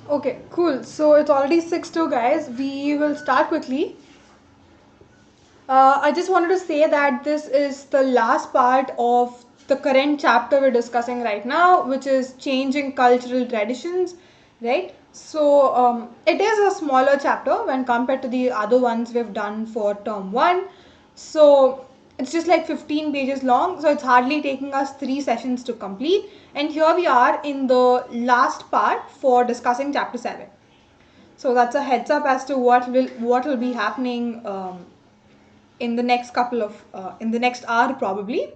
Okay, cool. So it's already 6:02, guys. We will start quickly. I just wanted to say that this is the last part of the current chapter we're discussing right now, which is changing cultural traditions, right? So it is a smaller chapter when compared to the other ones we've done for term one. So it's just like 15 pages long, so it's hardly taking us 3 sessions to complete. And here we are in the last part for discussing chapter 7. So that's a heads up as to what will be happening in the next couple of in the next hour probably.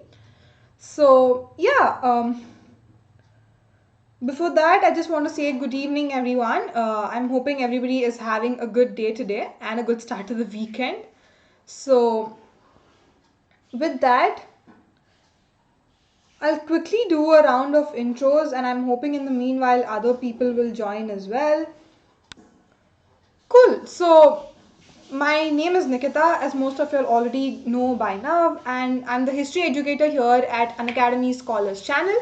So yeah, before that I just want to say good evening everyone. I'm hoping everybody is having a good day today and a good start to the weekend. So with that, I'll quickly do a round of intros and I'm hoping in the meanwhile other people will join as well. Cool. So my name is Nikitha, as most of you already know by now, and I'm the history educator here at Unacademy Scholars channel.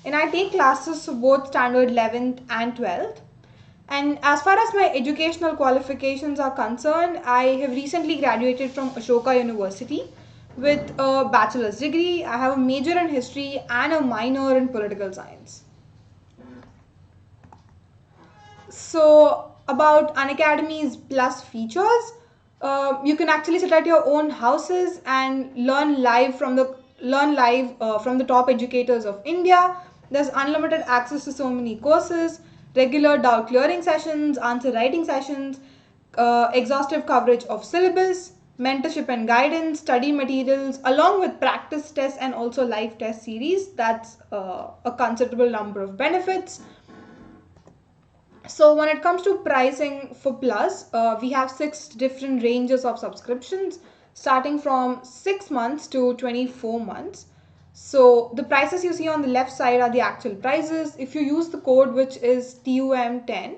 And I take classes for both standard 11th and 12th. And as far as my educational qualifications are concerned, I have recently graduated from Ashoka University with a bachelor's degree. I have a major in history and a minor in political science. So about Unacademy's plus features, you can actually sit at your own houses and learn live from the top educators of India. There's unlimited access to so many courses, regular doubt clearing sessions, answer writing sessions, exhaustive coverage of syllabus, mentorship and guidance, study materials, along with practice tests and also live test series. That's a considerable number of benefits. So when it comes to pricing for Plus, we have 6 different ranges of subscriptions starting from 6 months to 24 months. So the prices you see on the left side are the actual prices. If you use the code which is TUM10,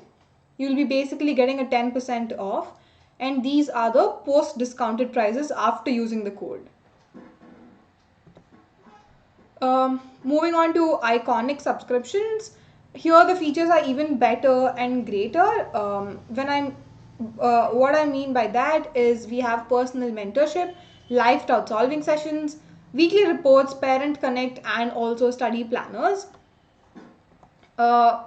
you'll be basically getting a 10% off, and these are the post discounted prices after using the code. Moving on to iconic subscriptions, here the features are even better and greater. What I mean by that is we have personal mentorship, live doubt solving sessions, weekly reports, parent connect, and also study planners. Uh,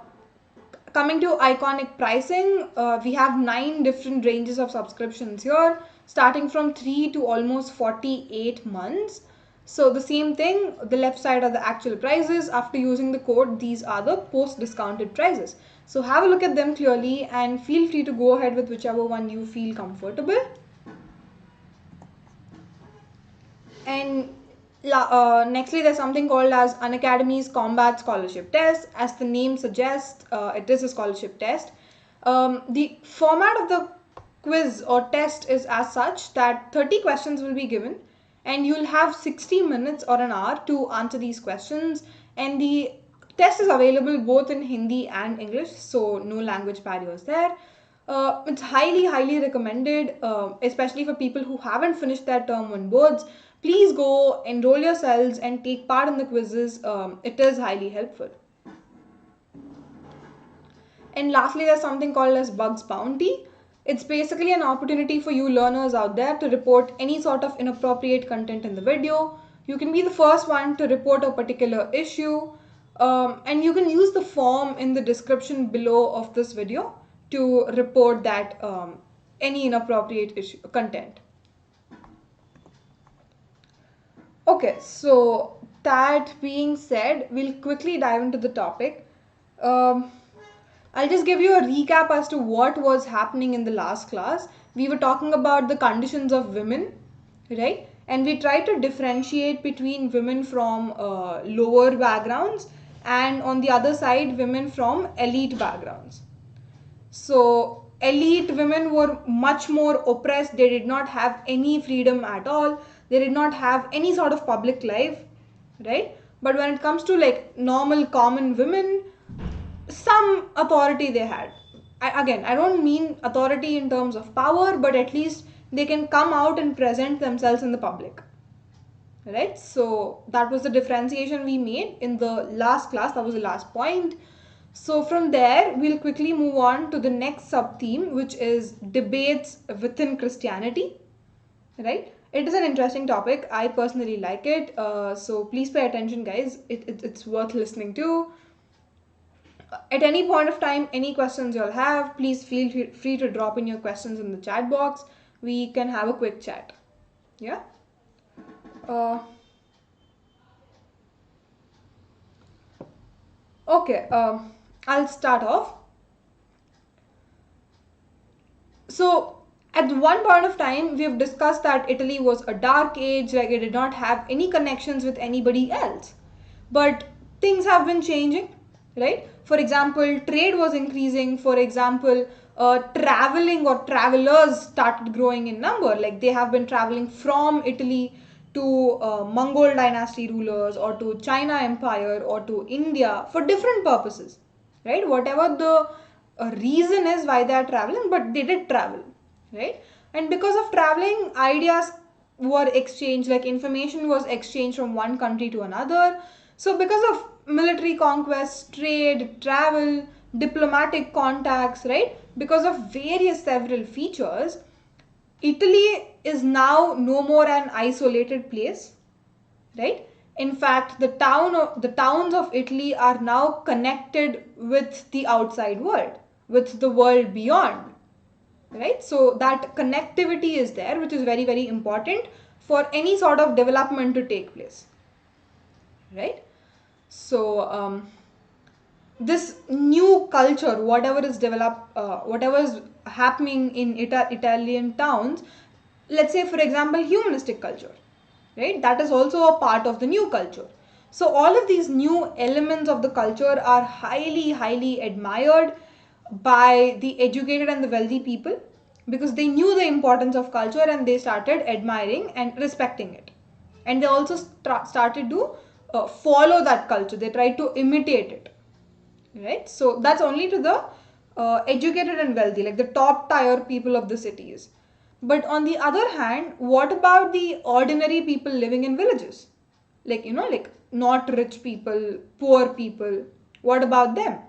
Coming to iconic pricing, we have 9 different ranges of subscriptions here, starting from 3 to almost 48 months. So the same thing, the left side are the actual prices. After using the code, these are the post discounted prices. So have a look at them clearly and feel free to go ahead with whichever one you feel comfortable. And nextly, there's something called as Unacademy's Combat Scholarship Test. As the name suggests, it is a scholarship test. The format of the quiz or test is as such that 30 questions will be given, and you'll have 60 minutes or an hour to answer these questions. And the test is available both in Hindi and English, so no language barriers there. It's highly recommended, especially for people who haven't finished their term 1 boards. Please go enroll yourselves and take part in the quizzes. It is highly helpful. And lastly, there's something called as Bugs Bounty. It's basically an opportunity for you learners out there to report any sort of inappropriate content in the video. You can be the first one to report a particular issue, and you can use the form in the description below of this video to report that any inappropriate issue content. Okay, so that being said, we'll quickly dive into the topic. Um, I'll just give you a recap as to what was happening in the last class. We were talking about the conditions of women, right? And we tried to differentiate between women from lower backgrounds and on the other side, women from elite backgrounds. So, elite women were much more oppressed. They did not have any freedom at all. They did not have any sort of public life, right? But when it comes to like normal, common women, some authority they had. I don't mean authority in terms of power, but at least they can come out and present themselves in the public, right? So that was the differentiation we made in the last class. That was the last point. So from there, we'll quickly move on to the next sub-theme, which is debates within Christianity, right? It is an interesting topic. I personally like it. So please pay attention, guys. It's worth listening to. At any point of time, any questions you'll have, please feel free to drop in your questions in the chat box. We can have a quick chat. Yeah? Uh, okay, I'll start off. So, at one point of time, we have discussed that Italy was a dark age, like it did not have any connections with anybody else. But things have been changing, right? For example, trade was increasing. For example, traveling or travelers started growing in number. Like they have been traveling from Italy to Mongol dynasty rulers or to China Empire or to India for different purposes, right? Whatever the reason is why they are traveling, but they did travel, right? And because of traveling, ideas were exchanged, like information was exchanged from one country to another. So because of military conquest, trade, travel, diplomatic contacts, right? Because of various several features, Italy is now no more an isolated place, right? In fact, the towns of Italy are now connected with the outside world, with the world beyond, right? So that connectivity is there, which is very, very important for any sort of development to take place, right? So this new culture, whatever is developed, whatever is happening in Italian towns, let's say for example humanistic culture, right? That is also a part of the new culture. So all of these new elements of the culture are highly, highly admired by the educated and the wealthy people because they knew the importance of culture and they started admiring and respecting it. And they also started to follow that culture. They tried to imitate it, right? So that's only to the educated and wealthy, like the top tier people of the cities. But on the other hand, what about the ordinary people living in villages? Like, like not rich people, poor people. What about them?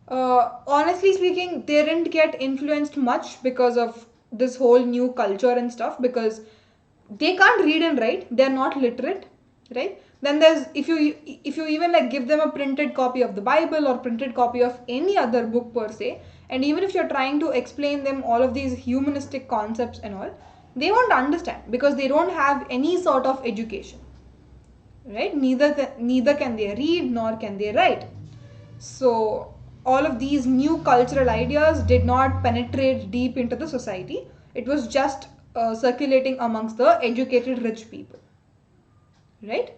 Honestly speaking, they didn't get influenced much because of this whole new culture and stuff because they can't read and write. They're not literate, right? Then there's if you even like give them a printed copy of the Bible or printed copy of any other book per se, and even if you're trying to explain them all of these humanistic concepts and all, they won't understand because they don't have any sort of education, right? Neither can they read nor can they write. So all of these new cultural ideas did not penetrate deep into the society. It was just circulating amongst the educated rich people, right?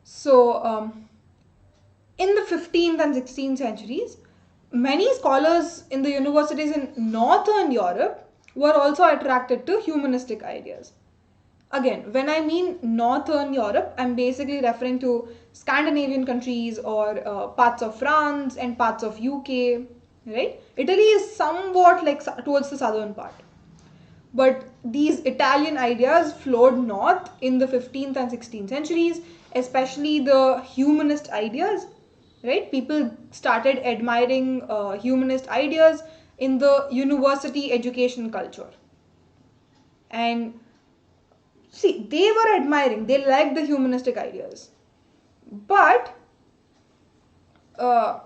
So in the 15th and 16th centuries, many scholars in the universities in northern Europe were also attracted to humanistic ideas. Again, when I mean northern Europe, I'm basically referring to Scandinavian countries or parts of France and parts of UK, right? Italy is somewhat like towards the southern part. But these Italian ideas flowed north in the 15th and 16th centuries, especially the humanist ideas, right? People started admiring humanist ideas in the university education culture. And see, they were admiring, they liked the humanistic ideas. But, uh,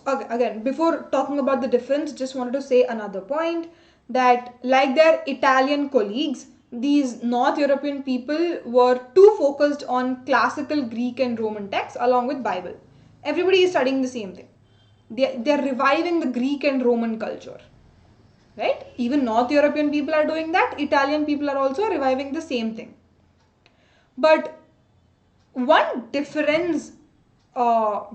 again, before talking about the difference, just wanted to say another point that, like their Italian colleagues, these North European people were too focused on classical Greek and Roman texts along with Bible. Everybody is studying the same thing. They're reviving the Greek and Roman culture, right? Even North European people are doing that. Italian people are also reviving the same thing. But one difference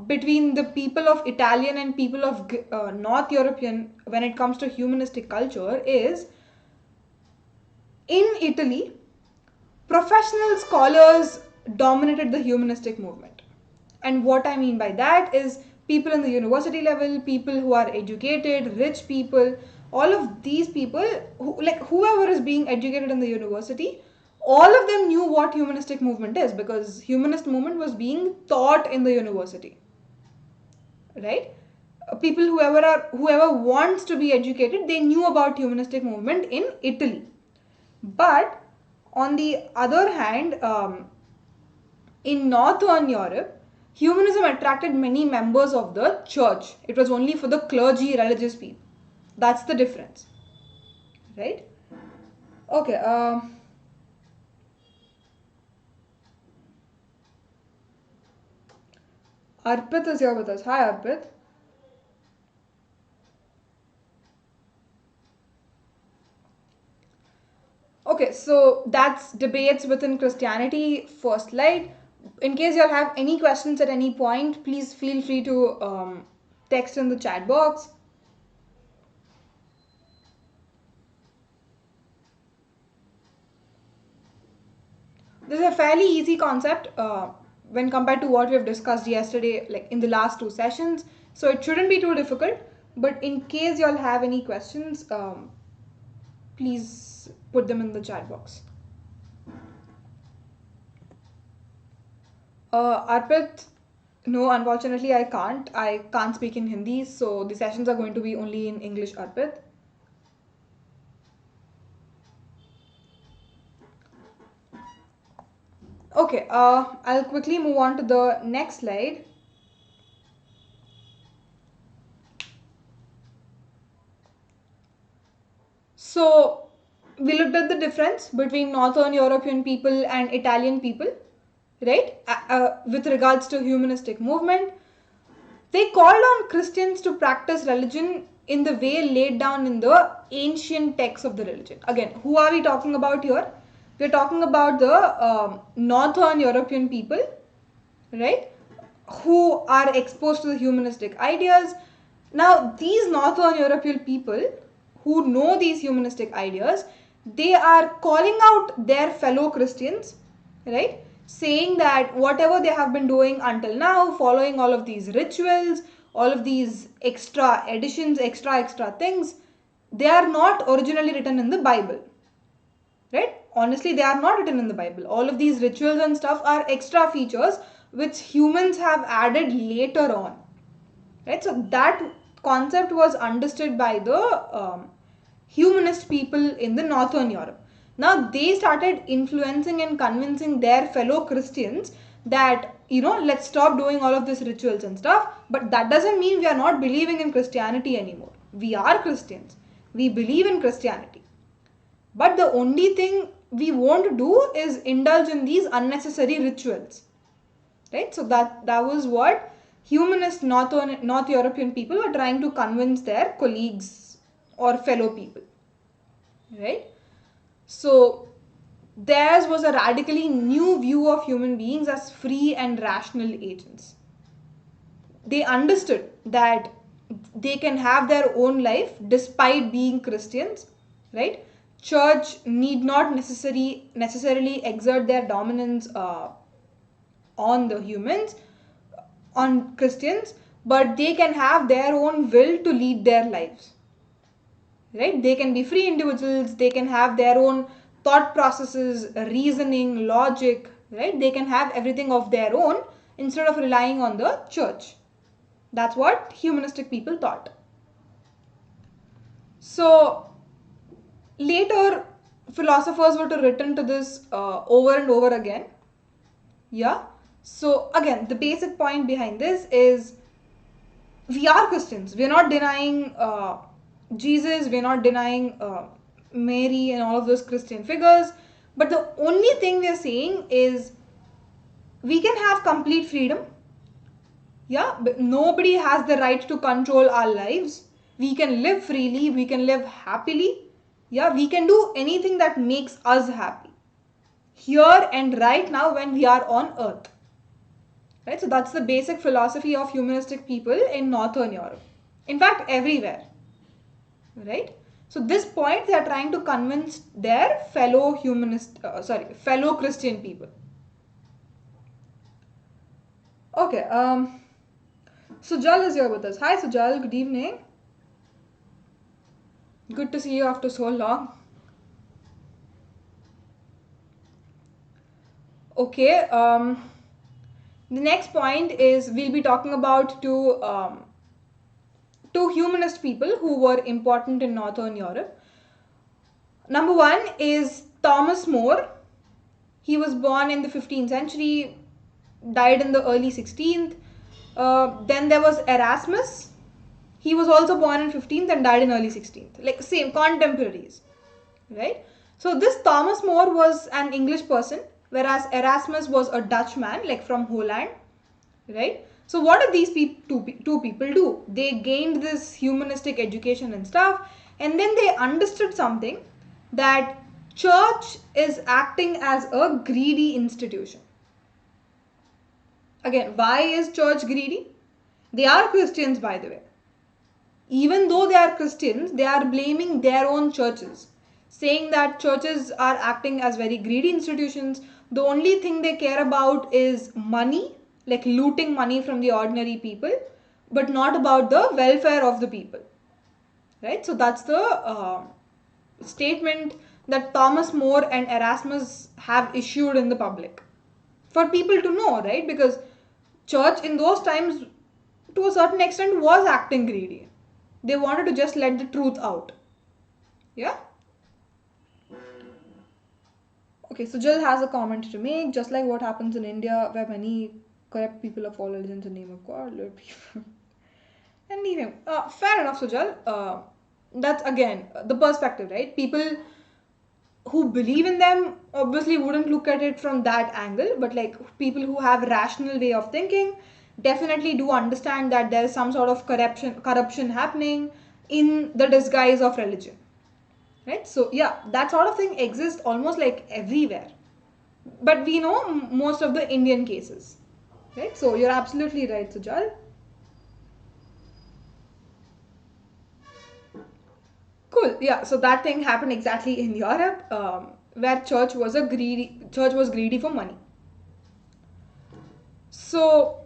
between the people of Italian and people of North European when it comes to humanistic culture is in Italy, professional scholars dominated the humanistic movement. And what I mean by that is people in the university level, people who are educated, rich people, all of these people, like whoever is being educated in the university, all of them knew what humanistic movement is because humanist movement was being taught in the university, right? People whoever wants to be educated, they knew about humanistic movement in Italy. But on the other hand, in Northern Europe, humanism attracted many members of the church. It was only for the clergy, religious people. That's the difference, right? Okay. Arpit is here with us. Hi, Arpit. Okay, so that's debates within Christianity, first slide. In case you all have any questions at any point, please feel free to text in the chat box. This is a fairly easy concept when compared to what we have discussed yesterday, like in the last two sessions. So it shouldn't be too difficult. But in case you all have any questions, please put them in the chat box. Arpit, no, unfortunately, I can't. I can't speak in Hindi, so the sessions are going to be only in English, Arpit. Okay, I'll quickly move on to the next slide. So, we looked at the difference between Northern European people and Italian people, right? With regards to humanistic movement, they called on Christians to practice religion in the way laid down in the ancient texts of the religion. Again, who are we talking about here? We're talking about the Northern European people, right? Who are exposed to the humanistic ideas. Now, these Northern European people who know these humanistic ideas, they are calling out their fellow Christians, right? Saying that whatever they have been doing until now, following all of these rituals, all of these extra additions, extra things, they are not originally written in the Bible, right? Honestly, they are not written in the Bible. All of these rituals and stuff are extra features which humans have added later on, right? So that concept was understood by the humanist people in the Northern Europe. Now they started influencing and convincing their fellow Christians that, let's stop doing all of these rituals and stuff. But that doesn't mean we are not believing in Christianity anymore. We are Christians. We believe in Christianity. But the only thing we won't do is indulge in these unnecessary rituals, right? So that was what humanist North European people were trying to convince their colleagues or fellow people, right? So theirs was a radically new view of human beings as free and rational agents. They understood that they can have their own life despite being Christians, right? Church need not necessarily exert their dominance on the humans, on Christians, but they can have their own will to lead their lives, right? They can be free individuals, they can have their own thought processes, reasoning, logic, right? They can have everything of their own instead of relying on the church. That's what humanistic people thought. So later philosophers were to return to this over and over again. Yeah. So again, the basic point behind this is we are Christians. We're not denying Jesus. We're not denying Mary and all of those Christian figures. But the only thing we are saying is we can have complete freedom. Yeah, but nobody has the right to control our lives. We can live freely. We can live happily. Yeah, we can do anything that makes us happy here and right now when we are on earth. Right? So that's the basic philosophy of humanistic people in Northern Europe. In fact, everywhere. Right? So this point they are trying to convince their fellow fellow Christian people. Okay. Sujal is here with us. Hi, Sujal. Good evening. Good to see you after so long. Okay. The next point is we'll be talking about two humanist people who were important in Northern Europe. Number one is Thomas More. He was born in the 15th century, died in the early 16th. Then there was Erasmus. He was also born in 15th and died in early 16th. Like same contemporaries, right? So this Thomas More was an English person, whereas Erasmus was a Dutch man, like from Holland, right? So what did these two people do? They gained this humanistic education and stuff, and then they understood something, that church is acting as a greedy institution. Again, why is church greedy? They are Christians, by the way. Even though they are Christians, they are blaming their own churches, saying that churches are acting as very greedy institutions. The only thing they care about is money, like looting money from the ordinary people, but not about the welfare of the people, right? So that's the statement that Thomas More and Erasmus have issued in the public for people to know, right? Because church in those times to a certain extent was acting greedy. They wanted to just let the truth out. Yeah? Okay, so Jill has a comment to make. Just like what happens in India, where many corrupt people of all religions in the name of God, Lord people. And leave him. Fair enough, Sujal. That's again the perspective, right? People who believe in them obviously wouldn't look at it from that angle, but like people who have rational way of thinking definitely do understand that there is some sort of corruption happening in the disguise of religion, right? So yeah, that sort of thing exists almost like everywhere, but we know most of the Indian cases, right? So you're absolutely right, Sujal. Cool. Yeah. So that thing happened exactly in Europe, where church was greedy for money. So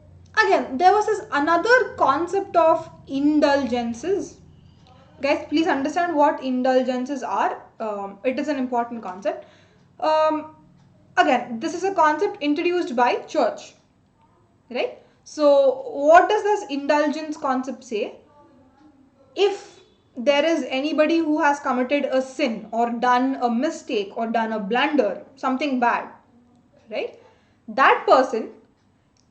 again, there was this another concept of indulgences. Guys, please understand what indulgences are. It is an important concept. Again, this is a concept introduced by church, right? So what does this indulgence concept say? If there is anybody who has committed a sin or done a mistake or done a blunder, something bad, right? That person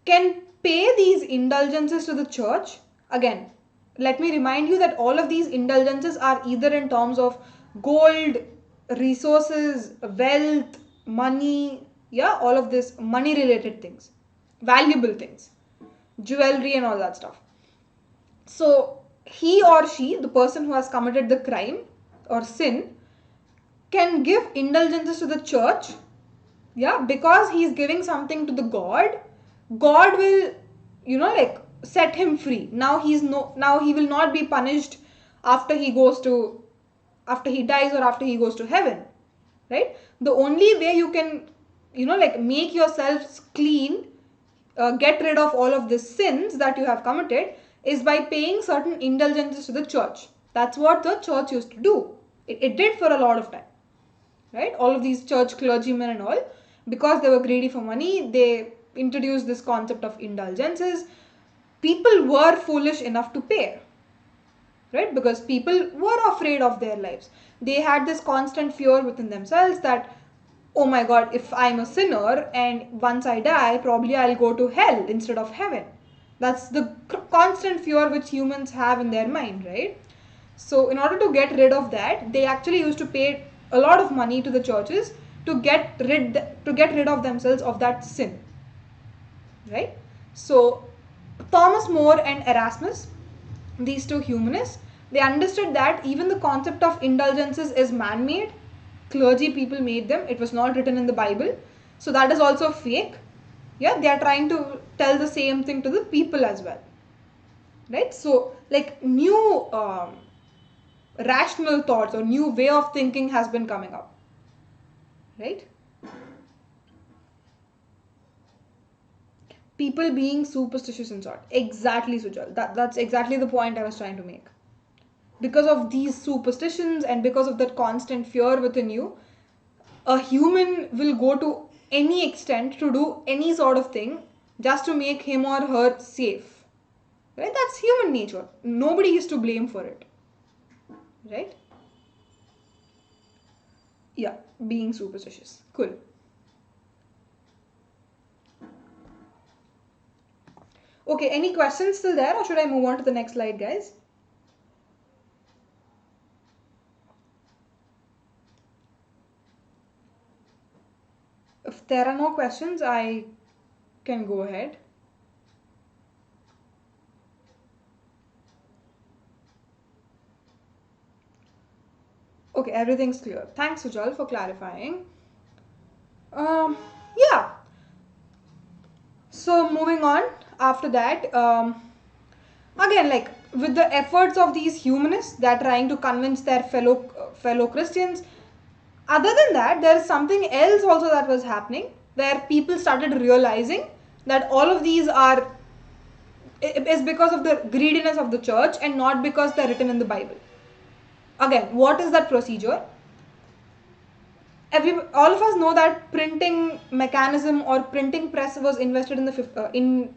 can pay these indulgences to the church. Again, let me remind you that all of these indulgences are either in terms of gold, resources, wealth, money, yeah, all of this money related things, valuable things, jewelry and all that stuff. So he or she, the person who has committed the crime or sin, can give indulgences to the church, yeah, because he's giving something to the God will, like set him free. Now he will not be punished after he dies or after he goes to heaven, right? The only way you can, like make yourselves clean, get rid of all of the sins that you have committed is by paying certain indulgences to the church. That's what the church used to do. It did for a lot of time, right? All of these church clergymen and all, because they were greedy for money, they introduced this concept of indulgences. People were foolish enough to pay, right? Because people were afraid of their lives. They had this constant fear within themselves that, oh my God, if I'm a sinner and once I die, probably I'll go to hell instead of heaven. That's the constant fear which humans have in their mind, right? So in order to get rid of that, they actually used to pay a lot of money to the churches to get rid of themselves of that sin, right? So Thomas More and Erasmus, these two humanists, they understood that even the concept of indulgences is man-made. Clergy people made them. It was not written in the Bible. So that is also fake. Yeah, they are trying to tell the same thing to the people as well, right? So like new rational thoughts or new way of thinking has been coming up, right? People being superstitious and sort. Exactly, Sujal. That's exactly the point I was trying to make. Because of these superstitions and because of that constant fear within you, a human will go to any extent to do any sort of thing just to make him or her safe. Right? That's human nature. Nobody is to blame for it. Right? Yeah, being superstitious. Cool. Okay, any questions still there, or should I move on to the next slide, guys? If there are no questions, I can go ahead. Okay, everything's clear. Thanks, Sujal, for clarifying. Yeah. So moving on, after that, again, like with the efforts of these humanists that are trying to convince their fellow Christians. Other than that, there is something else also that was happening where people started realizing that all of these are is because of the greediness of the church and not because they're written in the Bible. Again, what is that procedure? All of us know that printing mechanism or printing press was invested in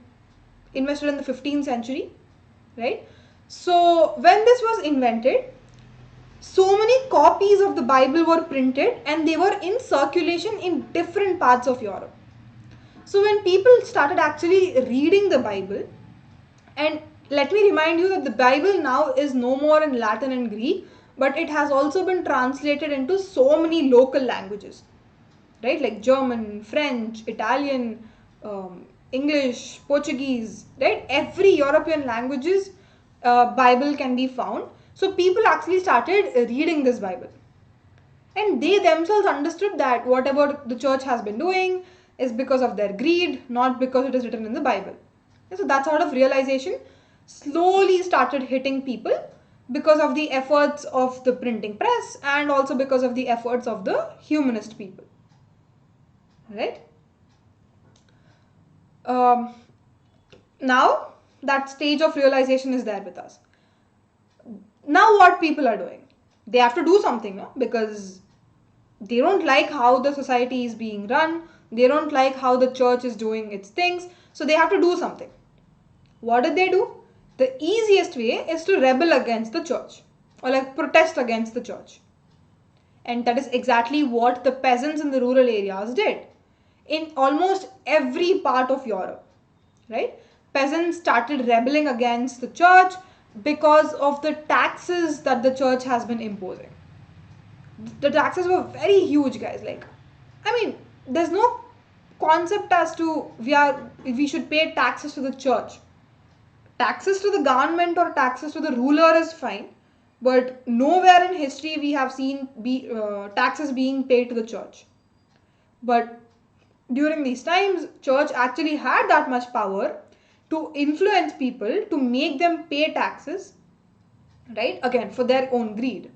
invested in the 15th century, right? So when this was invented, so many copies of the Bible were printed and they were in circulation in different parts of Europe. So when people started actually reading the Bible, and let me remind you that the Bible now is no more in Latin and Greek, but it has also been translated into so many local languages, right? Like German, French, Italian, English, Portuguese, right? Every European languages Bible can be found. So people actually started reading this Bible. And they themselves understood that whatever the church has been doing is because of their greed, not because it is written in the Bible. And so that sort of realization slowly started hitting people because of the efforts of the printing press and also because of the efforts of the humanist people. Right? Um, Now that stage of realization is there with us. Now what people are doing? They have to do something, no? Because they don't like how the society is being run, they don't like how the church is doing its things, so they have to do something. What did they do? The easiest way is to rebel against the church or like protest against the church. And that is exactly what the peasants in the rural areas did in almost every part of Europe, right? Peasants started rebelling against the church because of the taxes that the church has been imposing. The taxes were very huge, guys. Like, I mean, there's no concept as to we should pay taxes to the church. Taxes to the government or taxes to the ruler is fine, but nowhere in history we have seen taxes being paid to the church. But during these times, church actually had that much power to influence people to make them pay taxes, right? Again, for their own greed.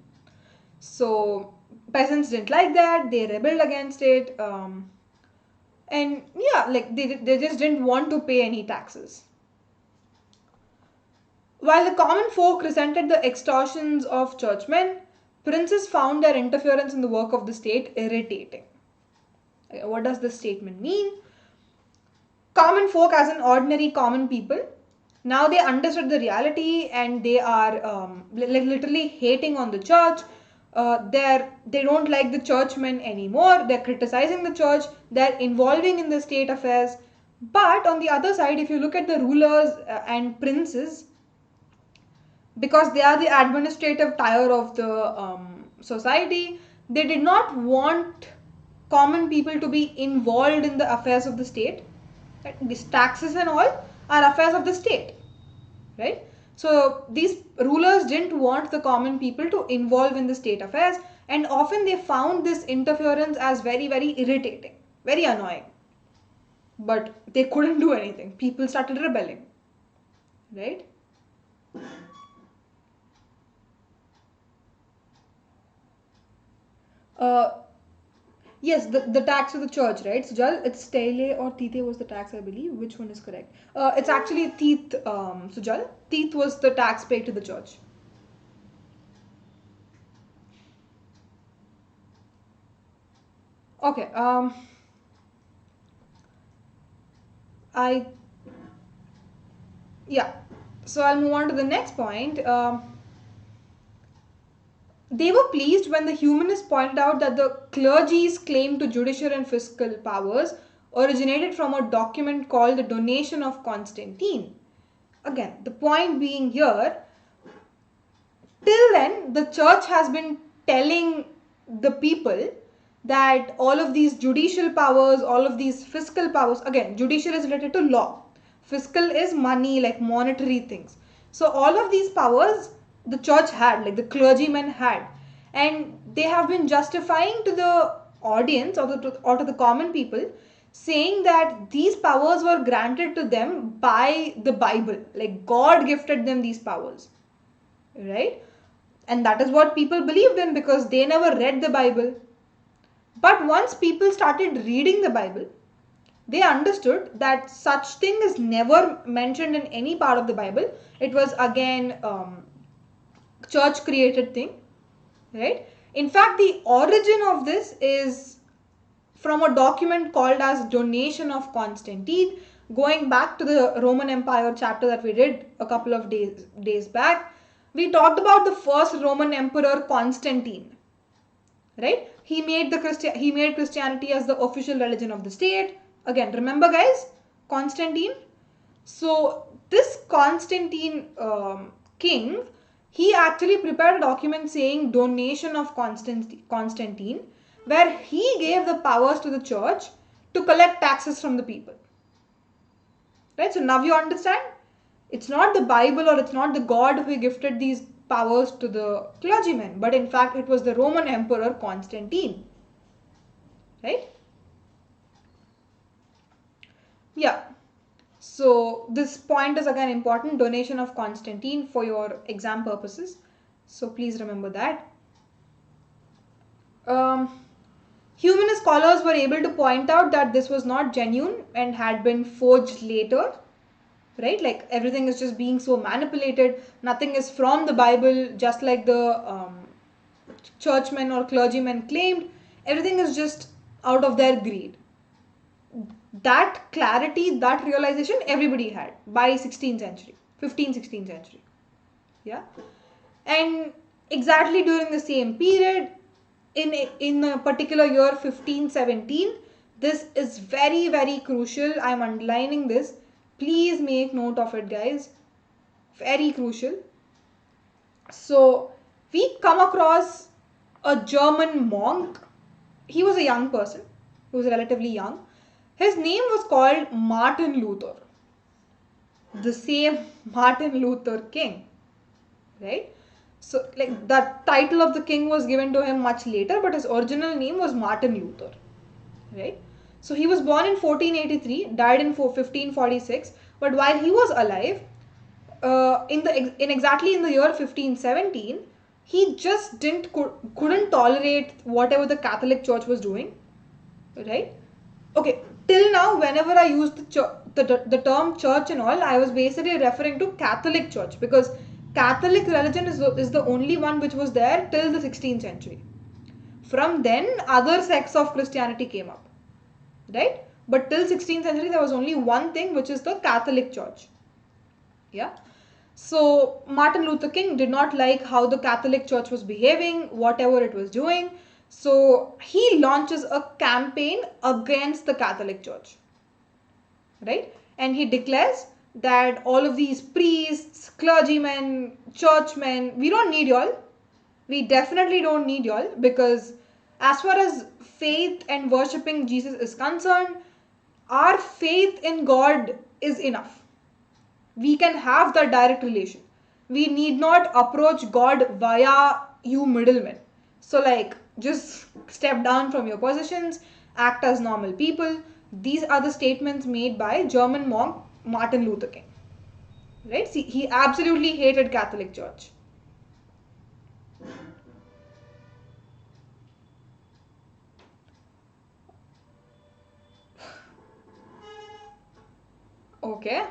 So peasants didn't like that. They rebelled against it, and yeah, like they just didn't want to pay any taxes. While the common folk resented the extortions of churchmen, princes found their interference in the work of the state irritating. What does this statement mean? Common folk, as in ordinary common people, now they understood the reality and they are literally hating on the church. They don't like the churchmen anymore. They're criticizing the church. They're involving in the state affairs. But on the other side, if you look at the rulers and princes, because they are the administrative tier of the society, they did not want common people to be involved in the affairs of the state. Right? These taxes and all are affairs of the state, right? So these rulers didn't want the common people to involve in the state affairs, and often they found this interference as very, very irritating, very annoying. But they couldn't do anything. People started rebelling, right? Uh, yes, the tax to the church, right? Sujal, it's Tele or Tite was the tax, I believe. Which one is correct? It's actually Teeth, Sujal. Teeth was the tax paid to the church. Okay. I Yeah. So I'll move on to the next point. They were pleased when the humanists pointed out that the clergy's claim to judicial and fiscal powers originated from a document called the Donation of Constantine. Again, the point being here, till then, the church has been telling the people that all of these judicial powers, all of these fiscal powers, again, judicial is related to law, fiscal is money, like monetary things. So, all of these powers the church had, like the clergymen had, and they have been justifying to the audience or to the common people, saying that these powers were granted to them by the Bible, like God gifted them these powers, right? And that is what people believed in because they never read the Bible. But once people started reading the Bible, they understood that such thing is never mentioned in any part of the Bible. It was again church created thing, right? In fact, the origin of this is from a document called as Donation of Constantine, going back to the Roman Empire chapter that we did a couple of days back. We talked about the first Roman emperor Constantine, right? He made Christianity as the official religion of the state. Again, remember guys, Constantine. So this Constantine king, he actually prepared a document saying Donation of Constantine, where he gave the powers to the church to collect taxes from the people. Right? So now you understand? It's not the Bible or it's not the God who gifted these powers to the clergymen, but in fact it was the Roman Emperor Constantine. Right? Yeah. So this point is again important, Donation of Constantine, for your exam purposes. So please remember that. Humanist scholars were able to point out that this was not genuine and had been forged later. Right? Like everything is just being so manipulated. Nothing is from the Bible, just like the churchmen or clergymen claimed. Everything is just out of their greed. That clarity, that realization everybody had by 16th century, 15th, 16th century. Yeah. And exactly during the same period, in a particular year 1517, this is very, very crucial. I'm underlining this. Please make note of it, guys. Very crucial. So, we come across a German monk. He was a young person. He was relatively young. His name was called Martin Luther. The same Martin Luther King. Right? So, like, the title of the king was given to him much later, but his original name was Martin Luther. Right? So, he was born in 1483, died in 1546, but while he was alive, exactly in the year 1517, he just couldn't tolerate whatever the Catholic Church was doing, right? Okay, till now, whenever I use the term church and all, I was basically referring to Catholic Church because Catholic religion is the only one which was there till the 16th century. From then, other sects of Christianity came up, right? But till 16th century, there was only one thing, which is the Catholic Church. Yeah. So Martin Luther King did not like how the Catholic Church was behaving, whatever it was doing. So he launches a campaign against the Catholic Church. Right? And he declares that all of these priests, clergymen, churchmen, we don't need y'all. We definitely don't need y'all because as far as faith and worshipping Jesus is concerned, our faith in God is enough. We can have that direct relation. We need not approach God via you middlemen. So like just step down from your positions, act as normal people. These are the statements made by German monk Martin Luther King. Right? See, he absolutely hated Catholic Church. Okay.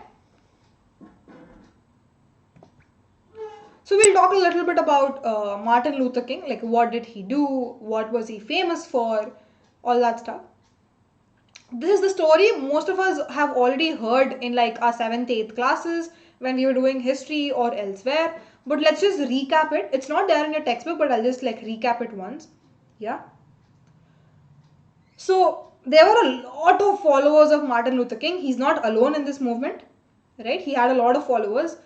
So we'll talk a little bit about Martin Luther King, like what did he do, what was he famous for, all that stuff. This is the story most of us have already heard in like our 7th, 8th classes when we were doing history or elsewhere. But let's just recap it. It's not there in your textbook, but I'll just like recap it once. Yeah. So there were a lot of followers of Martin Luther King. He's not alone in this movement, right? He had a lot of followers.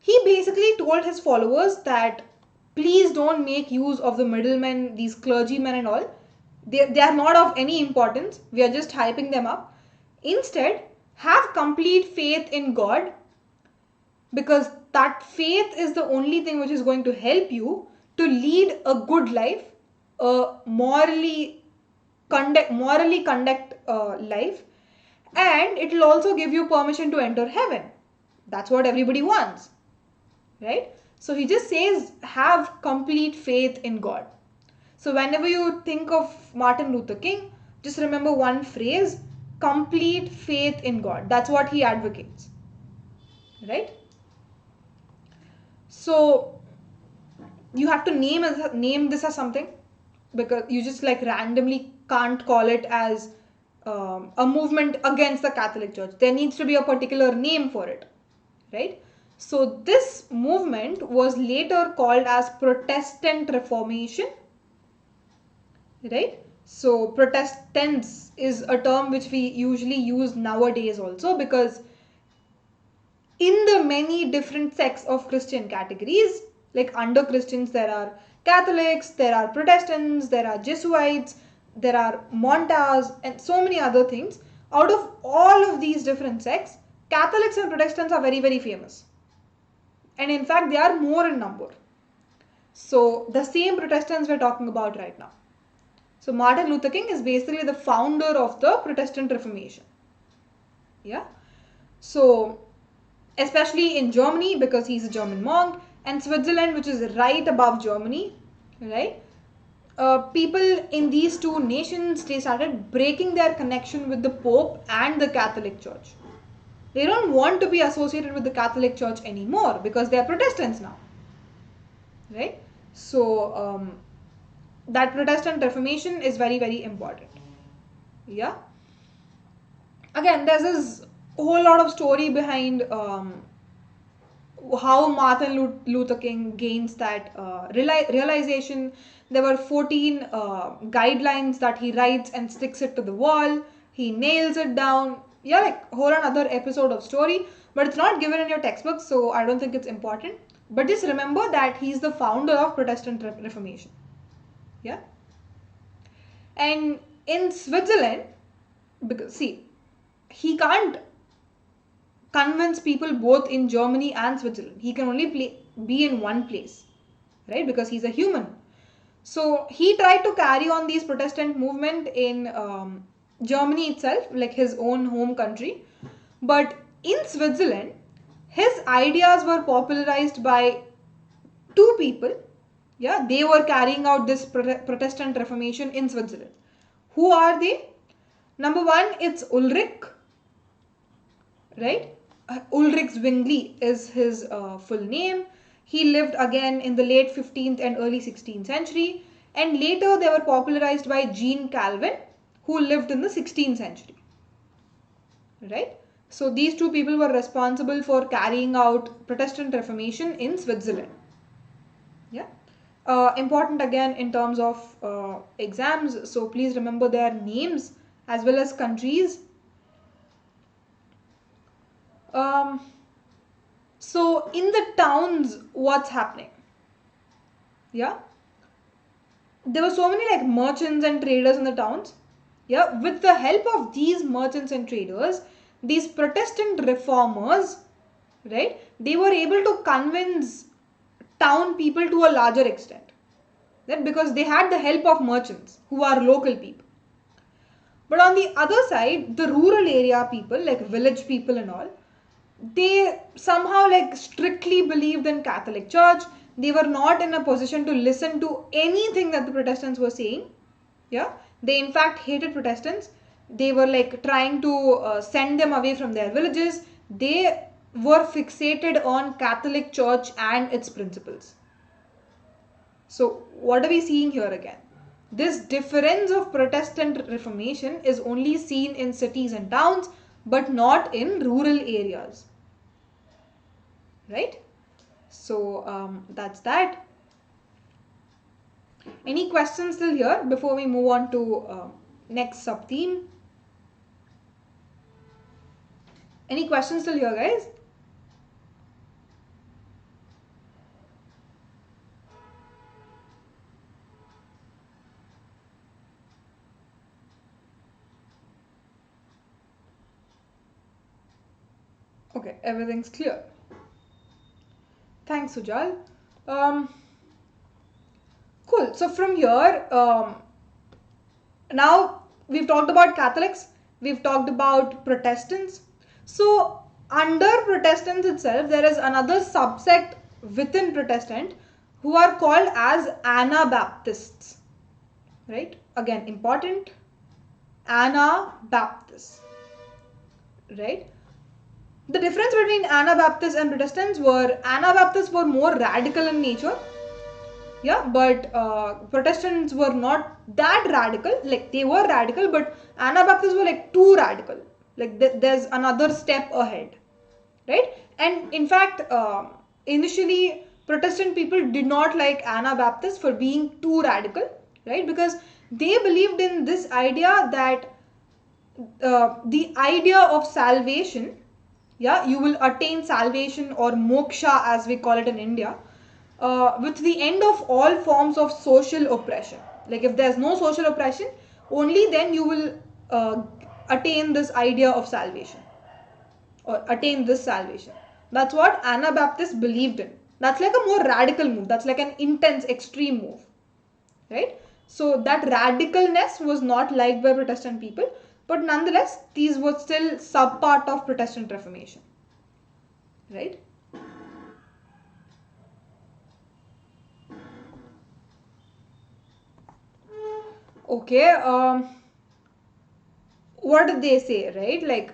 He basically told his followers that please don't make use of the middlemen, these clergymen and all. They are not of any importance. We are just hyping them up. Instead, have complete faith in God, because that faith is the only thing which is going to help you to lead a good life, a morally conduct life, and it will also give you permission to enter heaven. That's what everybody wants, right? So he just says have complete faith in God. So whenever you think of Martin Luther King, just remember one phrase: complete faith in God. That's what he advocates, right? So you have to name this as something, because you just like randomly can't call it as a movement against the Catholic Church. There needs to be a particular name for it, right? So this movement was later called as Protestant Reformation, right? So Protestants is a term which we usually use nowadays also, because in the many different sects of Christian categories, like under Christians, there are Catholics, there are Protestants, there are Jesuits, there are Montas, and so many other things. Out of all of these different sects, Catholics and Protestants are very, very famous. And in fact, they are more in number. So the same Protestants we're talking about right now. So Martin Luther King is basically the founder of the Protestant Reformation. Yeah. So especially in Germany, because he's a German monk, and Switzerland, which is right above Germany, right? People in these two nations, they started breaking their connection with the Pope and the Catholic Church. They don't want to be associated with the Catholic Church anymore because they are Protestants now, right? So that Protestant Reformation is very, very important. Yeah. Again, there's this whole lot of story behind how Martin Luther King gains that realization. There were 14 guidelines that he writes and sticks it to the wall. He nails it down. Yeah, like whole another episode of story, but it's not given in your textbook, so I don't think it's important. But just remember that he's the founder of Protestant Reformation. Yeah. And in Switzerland, because see, he can't convince people both in Germany and Switzerland. He can only be in one place, right? Because he's a human. So he tried to carry on these Protestant movement in Germany itself, like his own home country. But in Switzerland, his ideas were popularized by two people. Yeah, they were carrying out this Protestant Reformation in Switzerland. Who are they? Number one, it's Ulrich, right? Ulrich Zwingli is his full name. He lived again in the late 15th and early 16th century. And later they were popularized by Jean Calvin, who lived in the 16th century. Right? So these two people were responsible for carrying out Protestant Reformation in Switzerland. Yeah. Important again in terms of exams. So please remember their names as well as countries. So in the towns, what's happening? Yeah. There were so many like merchants and traders in the towns. Yeah. With the help of these merchants and traders, these Protestant reformers, right, they were able to convince town people to a larger extent. Right? Because they had the help of merchants who are local people. But on the other side, the rural area people, like village people and all, they somehow like strictly believed in Catholic Church. They were not in a position to listen to anything that the Protestants were saying. Yeah, they in fact hated Protestants. They were like trying to send them away from their villages. They were fixated on Catholic Church and its principles. So what are we seeing here again? This difference of Protestant Reformation is only seen in cities and towns, but not in rural areas. right? So that's that. Any questions till here before we move on to next sub theme? Any questions till here, guys? Okay, everything's clear. Thanks, Sujal. Um, cool. So from here, now we've talked about Catholics, we've talked about Protestants. So under Protestants itself, there is another subsect within Protestant who are called as Anabaptists. Right? Again, important. Anabaptists. Right? The difference between Anabaptists and Protestants were Anabaptists were more radical in nature. Yeah, but Protestants were not that radical. Like they were radical, but Anabaptists were like too radical. Like there's another step ahead, right? And in fact, initially Protestant people did not like Anabaptists for being too radical, right? Because they believed in this idea that the idea of salvation, yeah, you will attain salvation or moksha as we call it in India, with the end of all forms of social oppression. Like if there's no social oppression, only then you will attain this idea of salvation or attain this salvation. That's what Anabaptists believed in. That's like a more radical move. That's like an intense, extreme move, right? So that radicalness was not liked by Protestant people, but nonetheless, these were still sub part of Protestant Reformation, right? Okay. What did they say, right? Like,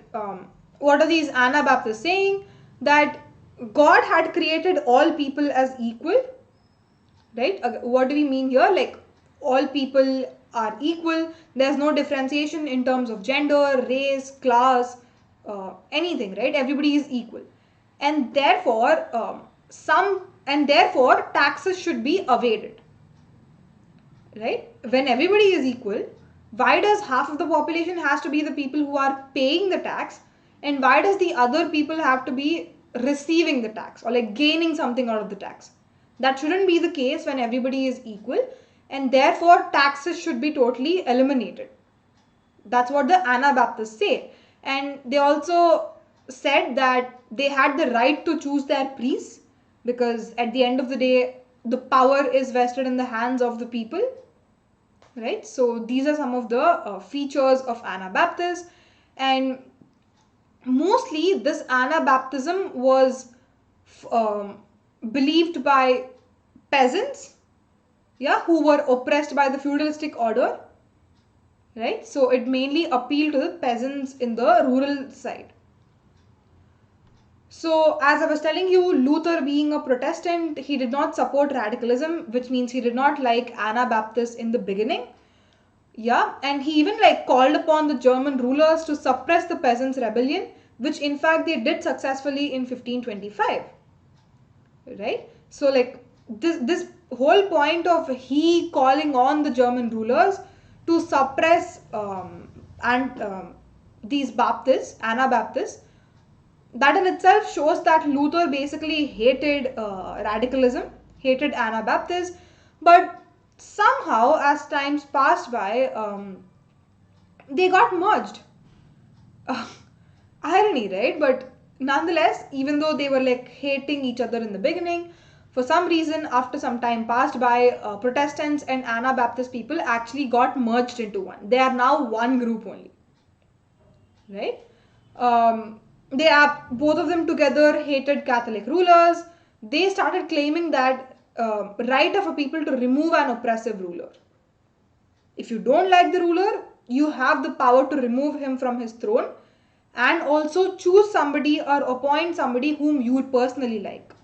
what are these Anabaptists saying? That God had created all people as equal, right? What do we mean here? Like, all people are equal. There's no differentiation in terms of gender, race, class, anything, right? Everybody is equal, and therefore, therefore taxes should be evaded, right? When everybody is equal, why does half of the population has to be the people who are paying the tax, and why does the other people have to be receiving the tax or like gaining something out of the tax? That shouldn't be the case when everybody is equal, and therefore taxes should be totally eliminated. That's what the Anabaptists say. And they also said that they had the right to choose their priests, because at the end of the day, the power is vested in the hands of the people, right? So these are some of the features of Anabaptists. And mostly this Anabaptism was um, believed by peasants, yeah, who were oppressed by the feudalistic order, right? So it mainly appealed to the peasants in the rural side. So as I was telling you, Luther being a Protestant, he did not support radicalism, which means he did not like Anabaptists in the beginning. Yeah, and he even like called upon the German rulers to suppress the peasants' rebellion, which in fact they did successfully in 1525. Right? So like this whole point of he calling on the German rulers to suppress and these Baptists, Anabaptists, that in itself shows that Luther basically hated radicalism, hated Anabaptists, but somehow as times passed by, they got merged. Uh, Irony, right? But nonetheless, even though they were like hating each other in the beginning, for some reason, after some time passed by, Protestants and Anabaptist people actually got merged into one. They are now one group only, right? They are both of them together hated Catholic rulers. They started claiming that right of a people to remove an oppressive ruler. If you don't like the ruler, you have the power to remove him from his throne and also choose somebody or appoint somebody whom you would personally like.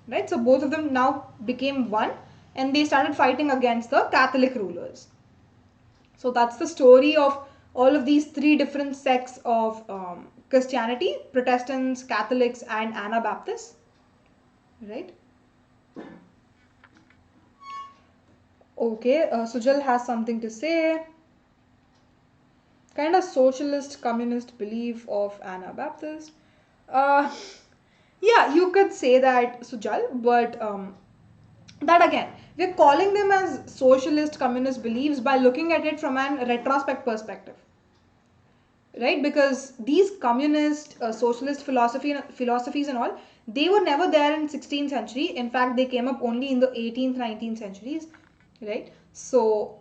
Right? So both of them now became one, and they started fighting against the Catholic rulers. So that's the story of all of these three different sects of Christianity: Protestants, Catholics, and Anabaptists. right? Okay, Sujal has something to say. Kind of socialist communist belief of Anabaptist. Uh, yeah, you could say that, Sujal, but that again, we're calling them as socialist communist beliefs by looking at it from an retrospect perspective, right? Because these communist, socialist philosophies and all, they were never there in 16th century. In fact, they came up only in the 18th, 19th centuries, right? So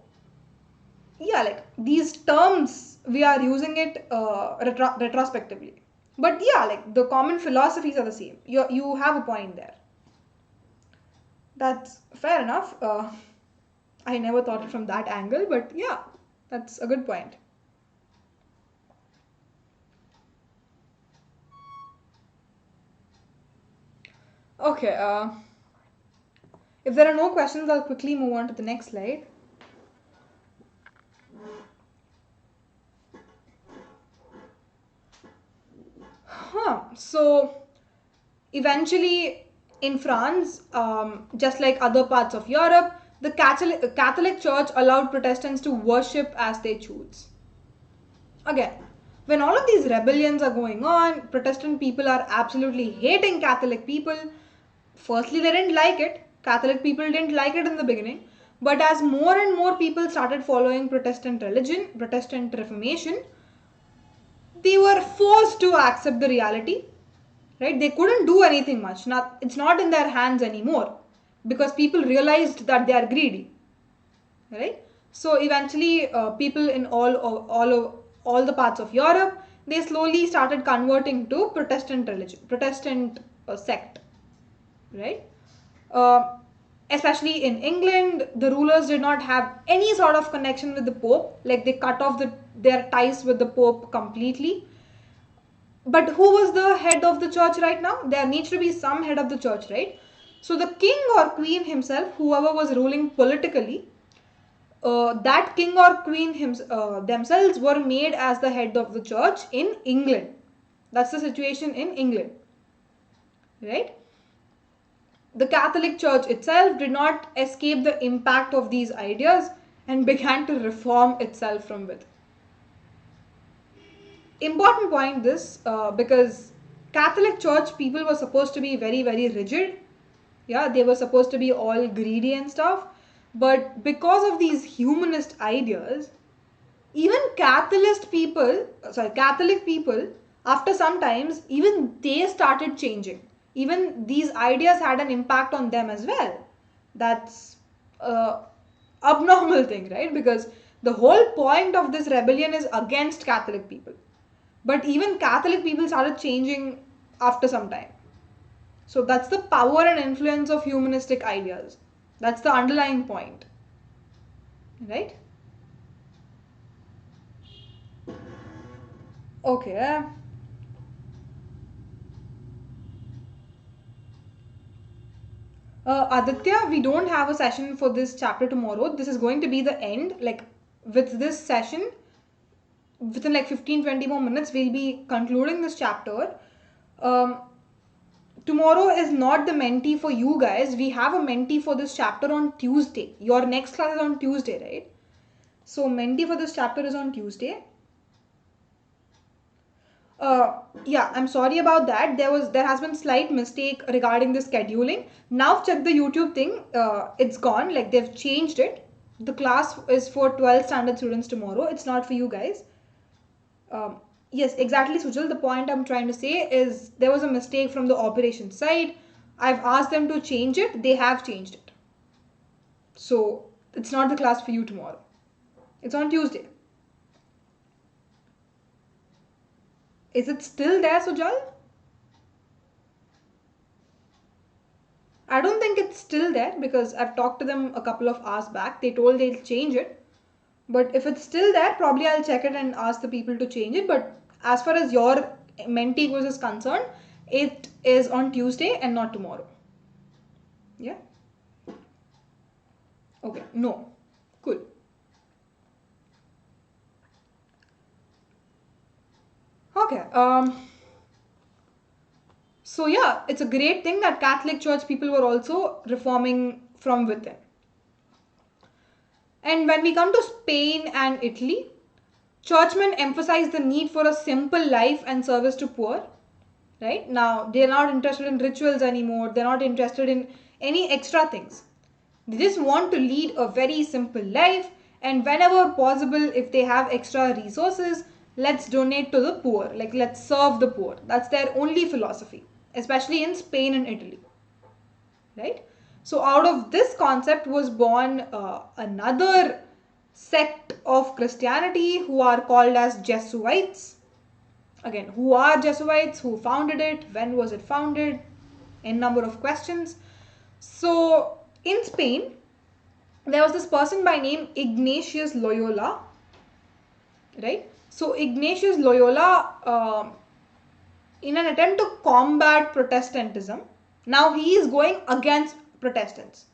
yeah, like these terms we are using it retrospectively, but yeah, like the common philosophies are the same. You have a point there. That's fair enough. I never thought it from that angle, but yeah, that's a good point. Okay, if there are no questions, I'll quickly move on to the next slide. So eventually, in France, just like other parts of Europe, the Catholic Church allowed Protestants to worship as they choose. Again, when all of these rebellions are going on, Protestant people are absolutely hating Catholic people. Firstly, they didn't like it. Catholic people didn't like it in the beginning. But as more and more people started following Protestant religion, Protestant Reformation, they were forced to accept the reality, right? They couldn't do anything much. Not, it's not in their hands anymore because people realized that they are greedy, right? So eventually, people in all the parts of Europe, they slowly started converting to Protestant religion, Protestant sect, right? Uh, Especially in England, the rulers did not have any sort of connection with the Pope. Like they cut off their ties with the Pope completely. But who was the head of the church right now? There needs to be some head of the church, right? So the king or queen himself, whoever was ruling politically, that king or queen themselves were made as the head of the church in England. That's the situation in England, right? The Catholic Church itself did not escape the impact of these ideas and began to reform itself from within. Important point this because Catholic Church people were supposed to be very rigid. Yeah, they were supposed to be all greedy and stuff. But because of these humanist ideas, even Catholic people, after some times, even they started changing. Even these ideas had an impact on them as well. That's a abnormal thing, right? Because the whole point of this rebellion is against Catholic people. But even Catholic people started changing after some time. So that's the power and influence of humanistic ideas. That's the underlying point, right? Okay. Aditya, we don't have a session for this chapter tomorrow. This is going to be the end. Like, with this session, within like 15-20 more minutes, we'll be concluding this chapter. Um, Tomorrow is not the mentee for you guys. We have a mentee for this chapter on Tuesday. Your next class is on Tuesday, right? So, mentee for this chapter is on Tuesday. Yeah, I'm sorry about that. There has been slight mistake regarding the scheduling. Now check the YouTube thing. It's gone. Like they've changed it. The class is for 12th standard students tomorrow. It's not for you guys. Um, yes, exactly, Sujal. The point I'm trying to say is there was a mistake from the operations side. I've asked them to change it. They have changed it. So it's not the class for you tomorrow. It's on Tuesday. Is it still there, Sujal? I don't think it's still there because I've talked to them a couple of hours back. They told they'll change it. But if it's still there, probably I'll check it and ask the people to change it. But as far as your mentee quiz is concerned, it is on Tuesday and not tomorrow. Yeah? Okay. No. Cool. Okay. So yeah, it's a great thing that Catholic Church people were also reforming from within. And when we come to Spain and Italy, churchmen emphasize the need for a simple life and service to poor. Right? Now, they're not interested in rituals anymore. They're not interested in any extra things. They just want to lead a very simple life, and whenever possible, if they have extra resources, let's donate to the poor. Like, let's serve the poor. That's their only philosophy, especially in Spain and Italy. Right? So, out of this concept was born another sect of Christianity who are called as Jesuits. Again, who are Jesuits? Who founded it? When was it founded? N number of questions. So, in Spain, there was this person by name Ignatius Loyola, right? So, Ignatius Loyola, in an attempt to combat Protestantism, now he is going against Protestants.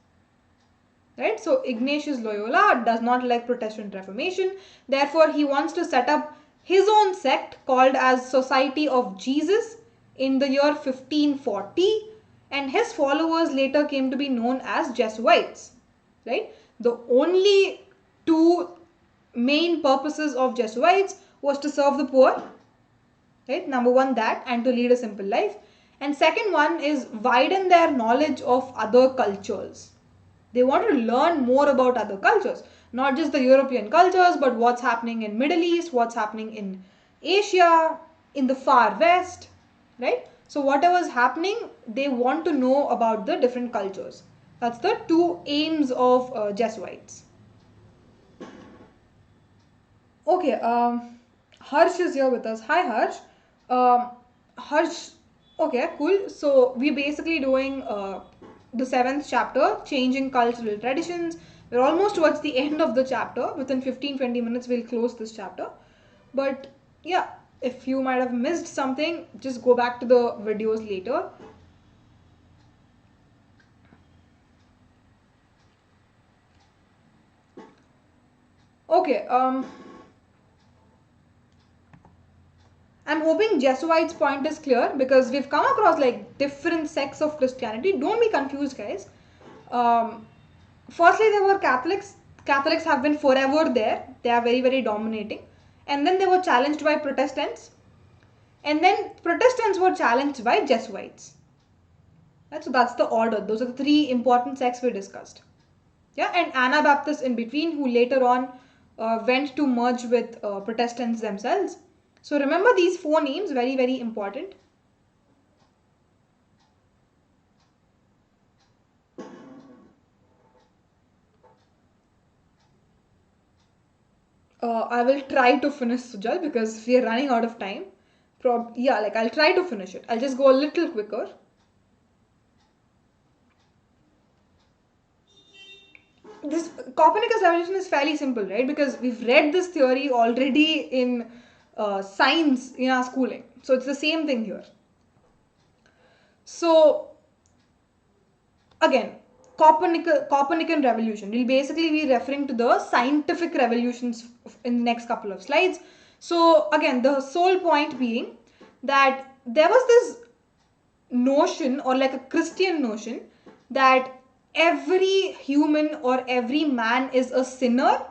Right? So Ignatius Loyola does not like Protestant Reformation. Therefore, he wants to set up his own sect called as Society of Jesus in the year 1540, and his followers later came to be known as Jesuits. Right? The only two main purposes of Jesuits was to serve the poor. Right? Number one, that, and to lead a simple life. And second one is widen their knowledge of other cultures. They want to learn more about other cultures, not just the European cultures, but what's happening in Middle East, what's happening in Asia, in the far west, right? So whatever's happening, they want to know about the different cultures. That's the two aims of Jesuits. Okay, Harsh is here with us. Hi, Harsh. Harsh, okay, cool. So we're basically doing the 7th chapter, Changing Cultural Traditions. We're almost towards the end of the chapter. Within 15-20 minutes, we'll close this chapter. But yeah, if you might have missed something, just go back to the videos later. Okay, I'm hoping Jesuits' point is clear because we've come across like different sects of Christianity. Don't be confused, guys. Firstly, there were Catholics. Catholics have been forever there. They are very, very dominating. And then they were challenged by Protestants. And then Protestants were challenged by Jesuits. So that's the order. Those are the three important sects we discussed. Yeah, and Anabaptists in between, who later on went to merge with Protestants themselves. So remember these four names, very, very important. I will try to finish, Sujal, because we are running out of time. Yeah, like I'll try to finish it. I'll just go a little quicker. This Copernicus revolution is fairly simple, right? Because we've read this theory already in science in our schooling. So it's the same thing here. So again, Copernican revolution. We'll basically be referring to the scientific revolutions in the next couple of slides. So again, the sole point being that there was this notion, or like a Christian notion, that every human or every man is a sinner.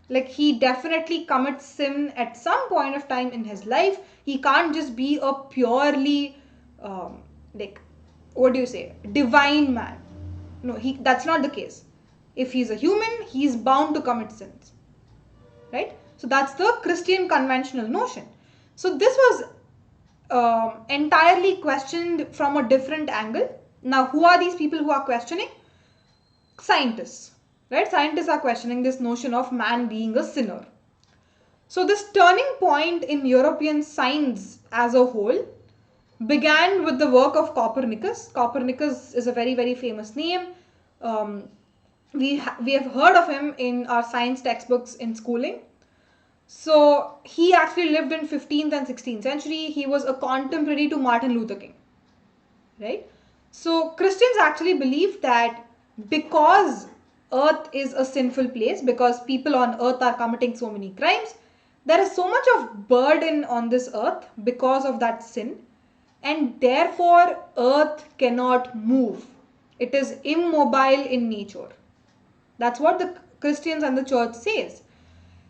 Like he definitely commits sin at some point of time in his life. He can't just be a purely like, what do you say, divine man. No, that's not the case. If he's a human, he's bound to commit sins. Right? So that's the Christian conventional notion. So this was entirely questioned from a different angle. Now, who are these people who are questioning? Scientists. Right? Scientists are questioning this notion of man being a sinner. So this turning point in European science as a whole began with the work of Copernicus. Copernicus is a very, very famous name. We have heard of him in our science textbooks in schooling. So he actually lived in 15th and 16th century. He was a contemporary to Martin Luther King. Right? So Christians actually believe that because earth is a sinful place, because people on earth are committing so many crimes, there is so much of burden on this earth because of that sin. and therefore earth cannot move. It is immobile in nature. That's what the Christians and the church says.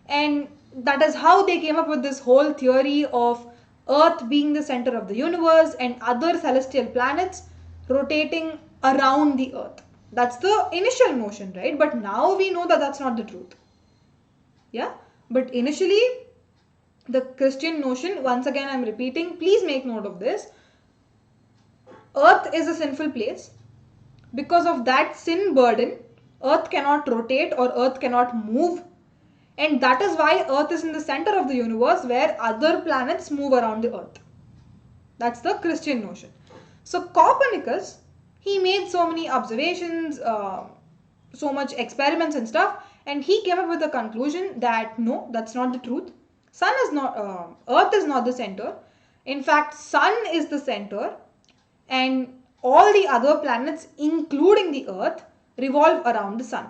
And that is how they came up with this whole theory of earth being the center of the universe and other celestial planets rotating around the earth. That's the initial notion, right? But now we know that that's not the truth. Yeah? But initially, the Christian notion, once again I'm repeating, please make note of this. Earth is a sinful place. Because of that sin burden, earth cannot rotate or earth cannot move. And that is why earth is in the center of the universe where other planets move around the earth. That's the Christian notion. So Copernicus, he made so many observations, so much experiments and stuff, and he came up with a conclusion that no, that's not the truth. Sun is not, earth is not the center. In fact, sun is the center, and all the other planets, including the earth, revolve around the sun.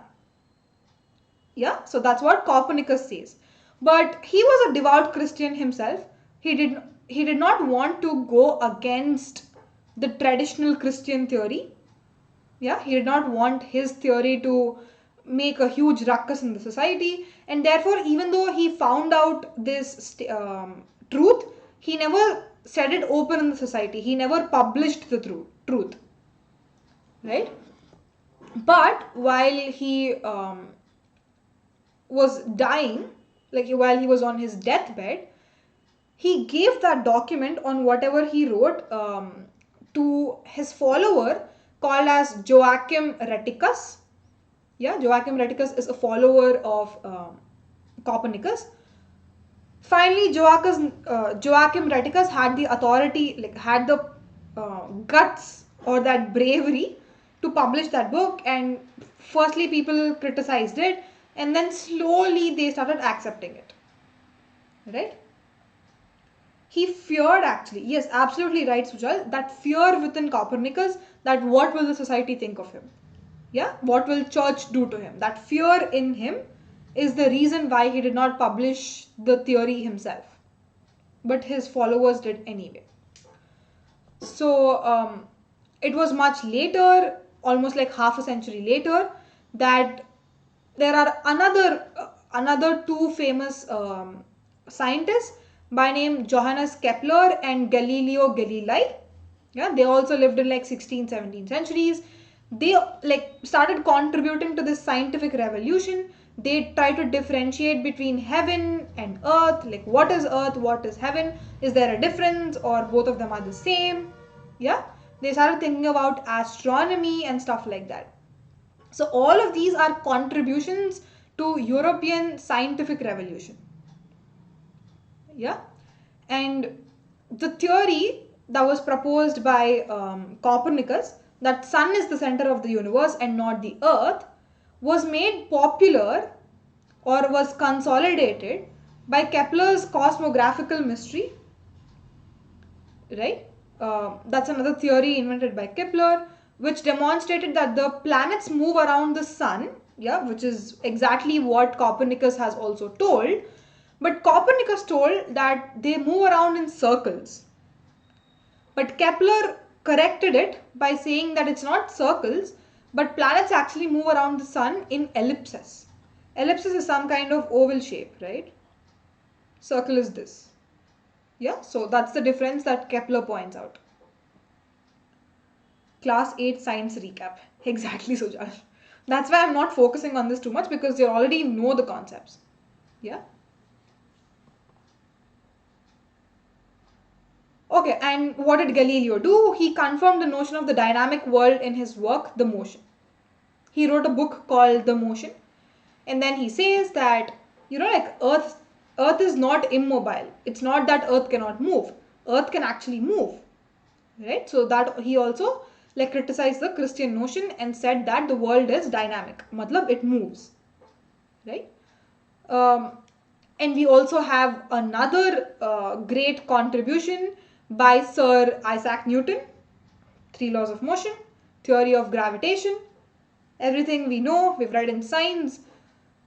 Yeah, so that's what Copernicus says. But he was a devout Christian himself. He did not want to go against the traditional Christian theory. Yeah, he did not want his theory to make a huge ruckus in the society, and therefore, even though he found out this truth, he never said it open in the society. He never published the truth, right? But while he was dying, like while he was on his deathbed, he gave that document on whatever he wrote to his follower called as Joachim Rheticus. Yeah, Joachim Rheticus is a follower of Copernicus. Finally, Joachim Rheticus had the authority, like had the guts or that bravery to publish that book. And firstly, people criticized it, and then slowly they started accepting it. Right? He feared, actually, yes, absolutely right, Sujal, that fear within Copernicus, that what will the society think of him? Yeah, what will church do to him? That fear in him is the reason why he did not publish the theory himself. But his followers did anyway. So it was much later, almost like half a century later, that there are another two famous scientists by name Johannes Kepler and Galileo Galilei. Yeah, they also lived in like 16th, 17th centuries. They like started contributing to this scientific revolution. They try to differentiate between heaven and earth, like what is earth, what is heaven, is there a difference, or both of them are the same? Yeah, they started thinking about astronomy and stuff like that. So all of these are contributions to European scientific revolution. Yeah, and the theory that was proposed by Copernicus, that sun is the center of the universe and not the earth, was made popular or was consolidated by Kepler's cosmographical mystery. Right? That's another theory invented by Kepler, which demonstrated that the planets move around the sun, yeah, which is exactly what Copernicus has also told. But Copernicus told that they move around in circles. But Kepler corrected it by saying that it's not circles, but planets actually move around the sun in ellipses. Ellipsis is some kind of oval shape, right? Circle is this. Yeah, so that's the difference that Kepler points out. Class 8 science recap. Exactly, Sujal. That's why I'm not focusing on this too much, because you already know the concepts. Yeah. Okay, and what did Galileo do? He confirmed the notion of the dynamic world in his work, The Motion. He wrote a book called The Motion. And then he says that, like Earth is not immobile. It's not that Earth cannot move. Earth can actually move. Right? So that he also criticized the Christian notion and said that the world is dynamic. Matlab, it moves. Right? And we also have another great contribution by Sir Isaac Newton. 3 laws of motion, theory of gravitation, everything we know, we've read in science.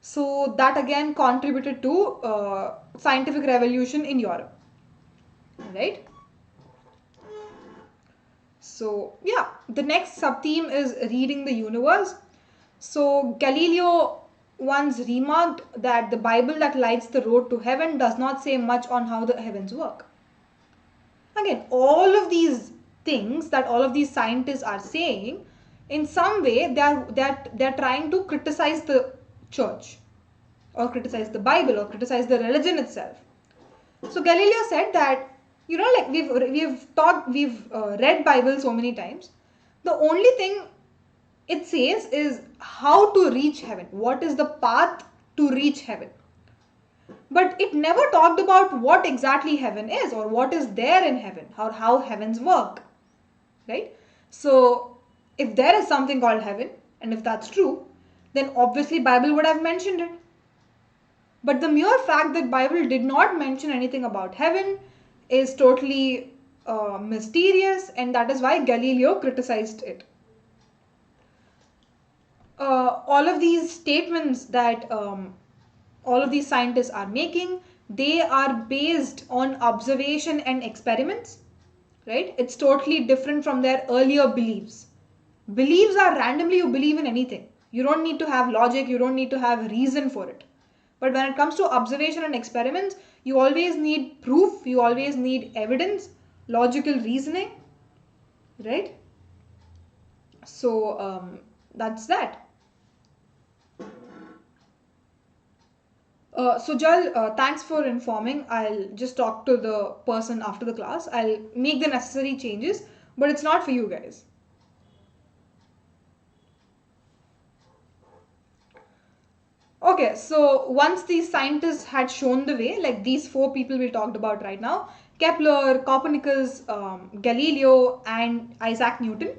So that again contributed to scientific revolution in Europe. Right? So yeah, the next sub-theme is reading the universe. So Galileo once remarked that the Bible that lights the road to heaven does not say much on how the heavens work. Again, all of these things that all of these scientists are saying, in some way they're trying to criticize the church, or criticize the Bible, or criticize the religion itself. So Galileo said that, like we've read Bible so many times. The only thing it says is how to reach heaven. What is the path to reach heaven? But it never talked about what exactly heaven is, or what is there in heaven, or how heavens work, right? So if there is something called heaven, and if that's true, then obviously Bible would have mentioned it. But the mere fact that Bible did not mention anything about heaven is totally mysterious, and that is why Galileo criticized it. All of these statements that all of these scientists are making, they are based on observation and experiments, right? It's totally different from their earlier beliefs. Beliefs are randomly, you believe in anything. You don't need to have logic, you don't need to have reason for it. But when it comes to observation and experiments, you always need proof, you always need evidence, logical reasoning, right? So that's that. So Jal, thanks for informing. I'll just talk to the person after the class. I'll make the necessary changes, but it's not for you guys. Okay, so once these scientists had shown the way, like these four people we talked about right now, Kepler, Copernicus, Galileo, and Isaac Newton,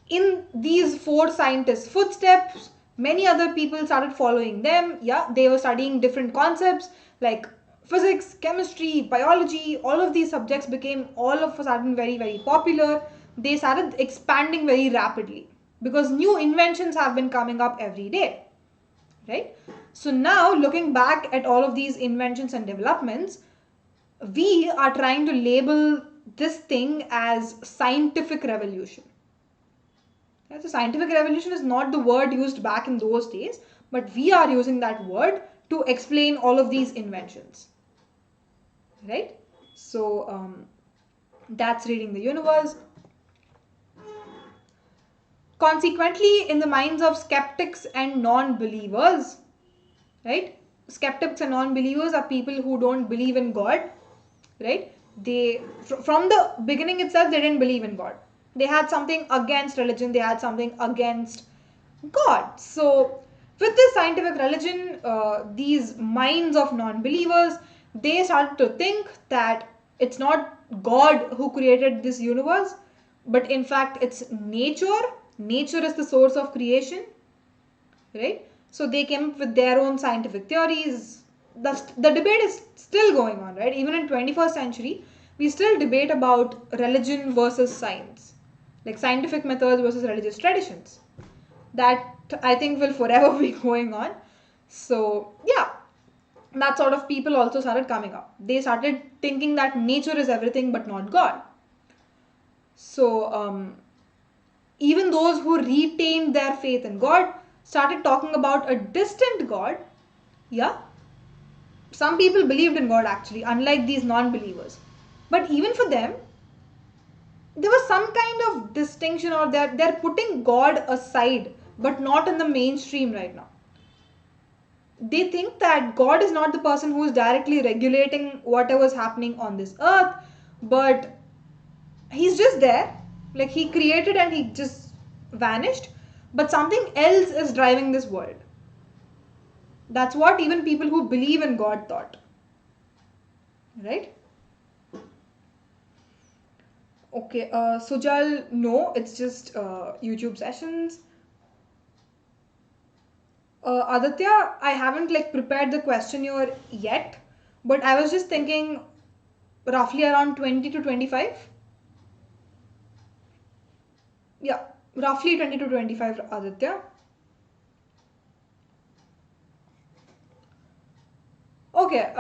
in these four scientists' footsteps, many other people started following them. Yeah, they were studying different concepts like physics, chemistry, biology. All of these subjects became all of a sudden very, very popular. They started expanding very rapidly because new inventions have been coming up every day, right? So now, looking back at all of these inventions and developments, we are trying to label this thing as scientific revolution. Yeah, so scientific revolution is not the word used back in those days, but we are using that word to explain all of these inventions, right? So that's reading the universe. Consequently, in the minds of skeptics and non-believers, right? Skeptics and non-believers are people who don't believe in God, right? They, from the beginning itself, they didn't believe in God. They had something against religion. They had something against God. So with this scientific religion, these minds of non-believers, they started to think that it's not God who created this universe, but in fact it's nature. Nature is the source of creation, right? So they came up with their own scientific theories. The debate is still going on, right? Even in 21st century, we still debate about religion versus science, like scientific methods versus religious traditions. That I think will forever be going on. So yeah, that sort of people also started coming up. They started thinking that nature is everything but not God. So even those who retained their faith in God started talking about a distant God. Yeah, some people believed in God actually, unlike these non-believers. But even for them, there was some kind of distinction, or they're putting God aside, but not in the mainstream right now. They think that God is not the person who is directly regulating whatever is happening on this earth, but he's just there. Like he created and he just vanished, but something else is driving this world. That's what even people who believe in God thought. Right? Okay, Sujal, no, it's just YouTube sessions. Aditya, I haven't like prepared the questionnaire yet, but I was just thinking roughly around 20 to 25. Yeah, roughly 20 to 25, Aditya. Okay,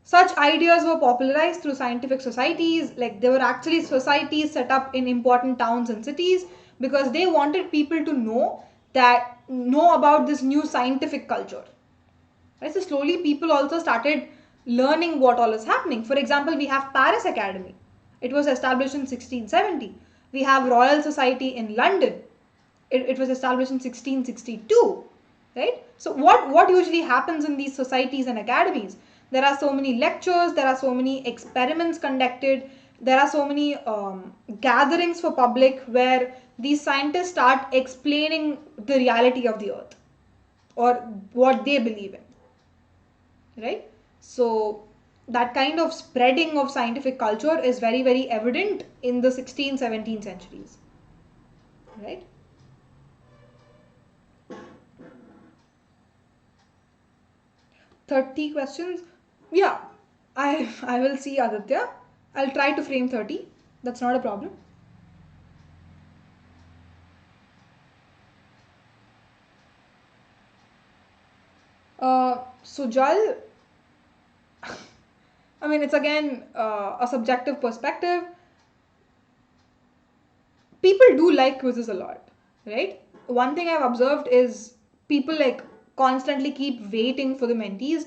Such ideas were popularized through scientific societies. Like there were actually societies set up in important towns and cities because they wanted people to know about this new scientific culture. Right? So slowly people also started learning what all is happening. For example, we have Paris Academy. It was established in 1670. We have Royal Society in London. It was established in 1662. Right? So what usually happens in these societies and academies? There are so many lectures, there are so many experiments conducted, there are so many gatherings for public where these scientists start explaining the reality of the earth or what they believe in, right? So that kind of spreading of scientific culture is very, very evident in the 16th, 17th centuries, right? 30 questions. Yeah, I will see, Aditya. I'll try to frame 30. That's not a problem. Sujal, I mean, it's again a subjective perspective. People do like quizzes a lot, right? One thing I've observed is people like constantly keep waiting for the mentees,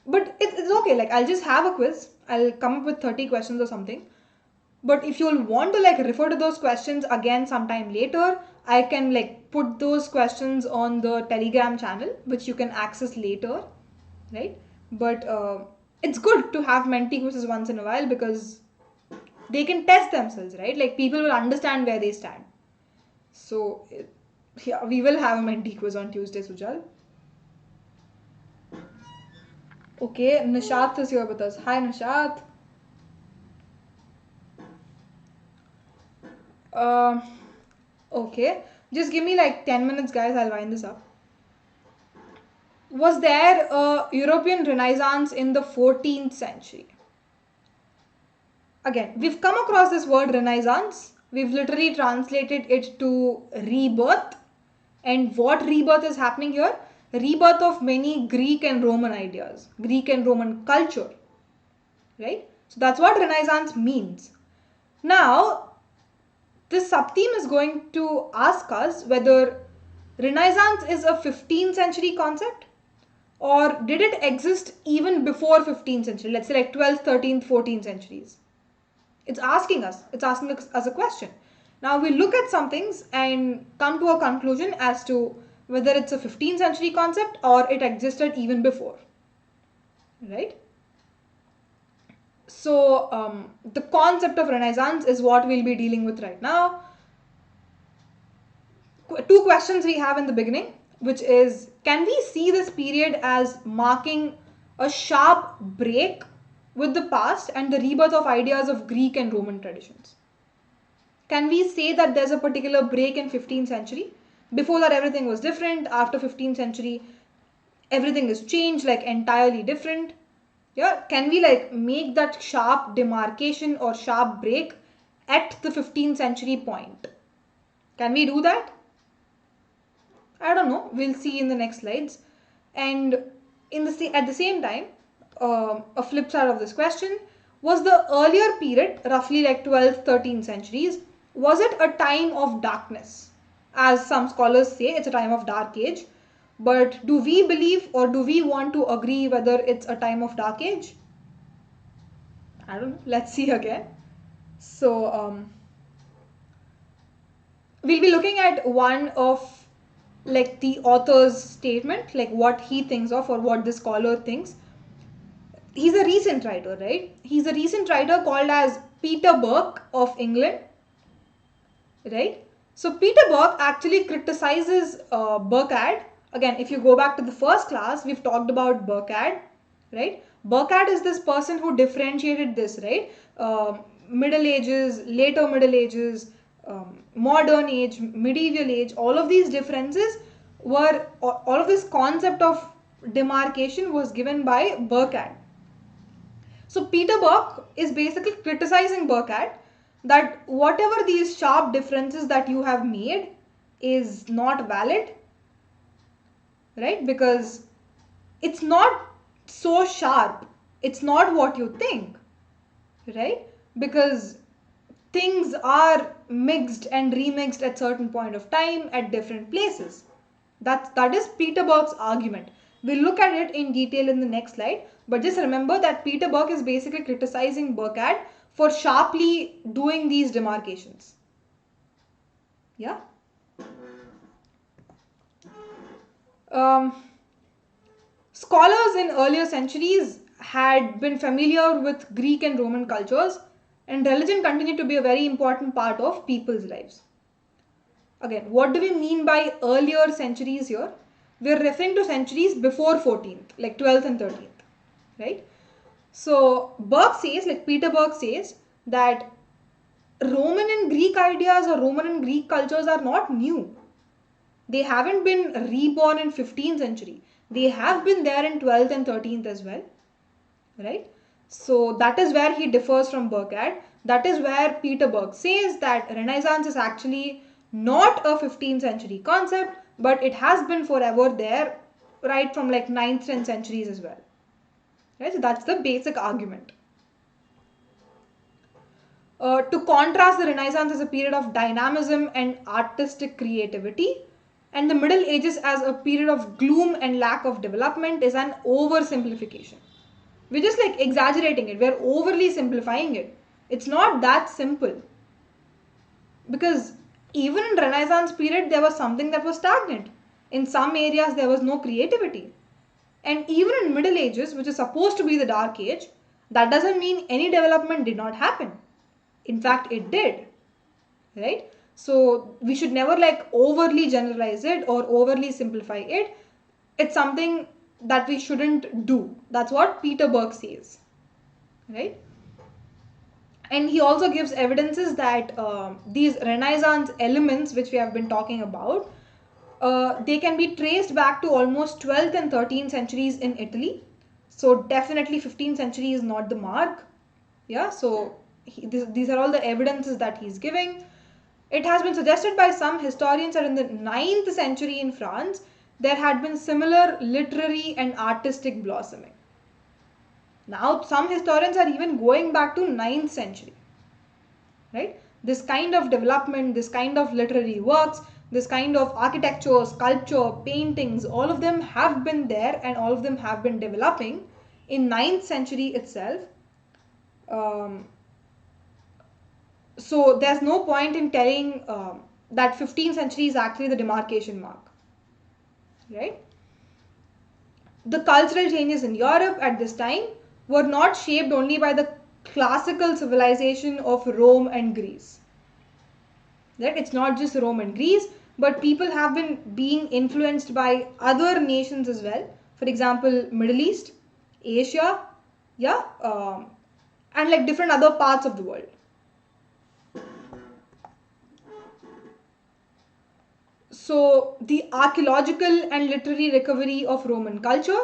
but it's okay. Like, I'll just have a quiz, I'll come up with 30 questions or something. But if you'll want to like refer to those questions again sometime later, I can like put those questions on the Telegram channel, which you can access later, right? But it's good to have mentee quizzes once in a while because they can test themselves, right? Like people will understand where they stand. So yeah, we will have a mentee quiz on Tuesday, Sujal. Okay, Nishat is here with us. Hi, Nishat. Uh, okay, just give me like 10 minutes, guys. I'll wind this up. Was there a European Renaissance in the 14th century? Again, we've come across this word Renaissance. We've literally translated it to rebirth. And what rebirth is happening here? Rebirth of many Greek and Roman ideas, Greek and Roman culture. Right? So that's what Renaissance means. Now, this subtheme is going to ask us whether Renaissance is a 15th century concept or did it exist even before 15th century, let's say like 12th, 13th, 14th centuries. It's asking us a question. Now we look at some things and come to a conclusion as to whether it's a 15th century concept or it existed even before, right? So the concept of Renaissance is what we'll be dealing with right now. Two questions we have in the beginning, which is, can we see this period as marking a sharp break with the past and the rebirth of ideas of Greek and Roman traditions? Can we say that there's a particular break in 15th century? Before that everything was different. After 15th century everything is changed, like entirely different. Yeah, can we like make that sharp demarcation or sharp break at the 15th century point? Can we do that? I don't know. We'll see in the next slides. And at the same time, a flip side of this question was the earlier period, roughly like 12th, 13th centuries, was it a time of darkness? As some scholars say, it's a time of dark age. But do we believe or do we want to agree whether it's a time of dark age? I don't know. Let's see again. So, we'll be looking at one of like the author's statement, like what he thinks of or what the scholar thinks. He's a recent writer, right? He's a recent writer called as Peter Burke of England, right? So Peter Burke actually criticizes Burkhardt. Again, if you go back to the first class, we've talked about Burkhardt, right? Burkhardt is this person who differentiated this, right? Middle Ages, later Middle Ages, modern age, medieval age, all of these differences were, all of this concept of demarcation was given by Burkhardt. So Peter Burke is basically criticizing Burkhardt that whatever these sharp differences that you have made is not valid, right? Because it's not so sharp it's not what you think, right? Because things are mixed and remixed at certain point of time at different places. That is Peter Burke's argument. We'll look at it in detail in the next slide, but just remember that Peter Burke is basically criticizing Burkhardt for sharply doing these demarcations. Yeah. Scholars in earlier centuries had been familiar with Greek and Roman cultures, and religion continued to be a very important part of people's lives. Again, what do we mean by earlier centuries here? We're referring to centuries before 14th, like 12th and 13th, right? So Burke says, like Peter Burke says, that Roman and Greek ideas or Roman and Greek cultures are not new. They haven't been reborn in 15th century. They have been there in 12th and 13th as well, right? So that is where he differs from Burkhardt. That is where Peter Burke says that Renaissance is actually not a 15th century concept, but it has been forever there, right from like 9th, 10th centuries as well. Right? So that's the basic argument. To contrast the Renaissance as a period of dynamism and artistic creativity, and the Middle Ages as a period of gloom and lack of development is an oversimplification. We're just like exaggerating it. We're overly simplifying it. It's not that simple. Because even in Renaissance period, there was something that was stagnant. In some areas, there was no creativity. And even in Middle Ages, which is supposed to be the Dark Age, that doesn't mean any development did not happen. In fact, it did. Right? So we should never like overly generalize it or overly simplify it. It's something that we shouldn't do. That's what Peter Burke says. Right? And he also gives evidences that these Renaissance elements which we have been talking about, they can be traced back to almost 12th and 13th centuries in Italy. So definitely 15th century is not the mark. Yeah, so these are all the evidences that he's giving. It has been suggested by some historians that in the 9th century in France, there had been similar literary and artistic blossoming. Now, some historians are even going back to 9th century, right? This kind of development, this kind of literary works, this kind of architecture, sculpture, paintings, all of them have been there and all of them have been developing in 9th century itself. So there's no point in telling that 15th century is actually the demarcation mark, right? The cultural changes in Europe at this time were not shaped only by the classical civilization of Rome and Greece. Right? It's not just Rome and Greece, but people have been being influenced by other nations as well. For example, Middle East, Asia, yeah, and like different other parts of the world. So the archaeological and literary recovery of Roman culture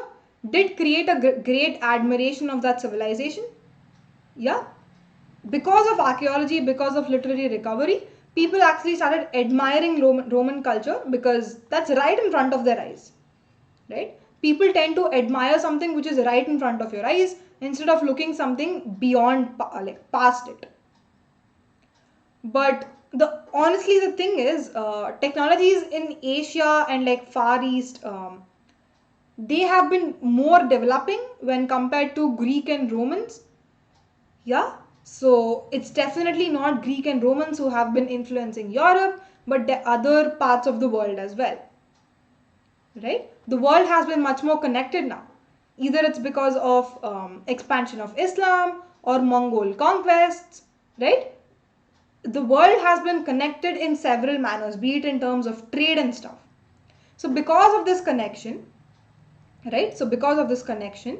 did create a great admiration of that civilization. Yeah. Because of archaeology, because of literary recovery, people actually started admiring Roman culture because that's right in front of their eyes. Right? People tend to admire something which is right in front of your eyes instead of looking something beyond, like past it. But honestly the thing is, technologies in Asia and like Far East, they have been more developing when compared to Greek and Romans. Yeah, so it's definitely not Greek and Romans who have been influencing Europe, but the other parts of the world as well. Right? The world has been much more connected now. Either it's because of expansion of Islam or Mongol conquests, right? The world has been connected in several manners, be it in terms of trade and stuff. So because of this connection, right? So because of this connection,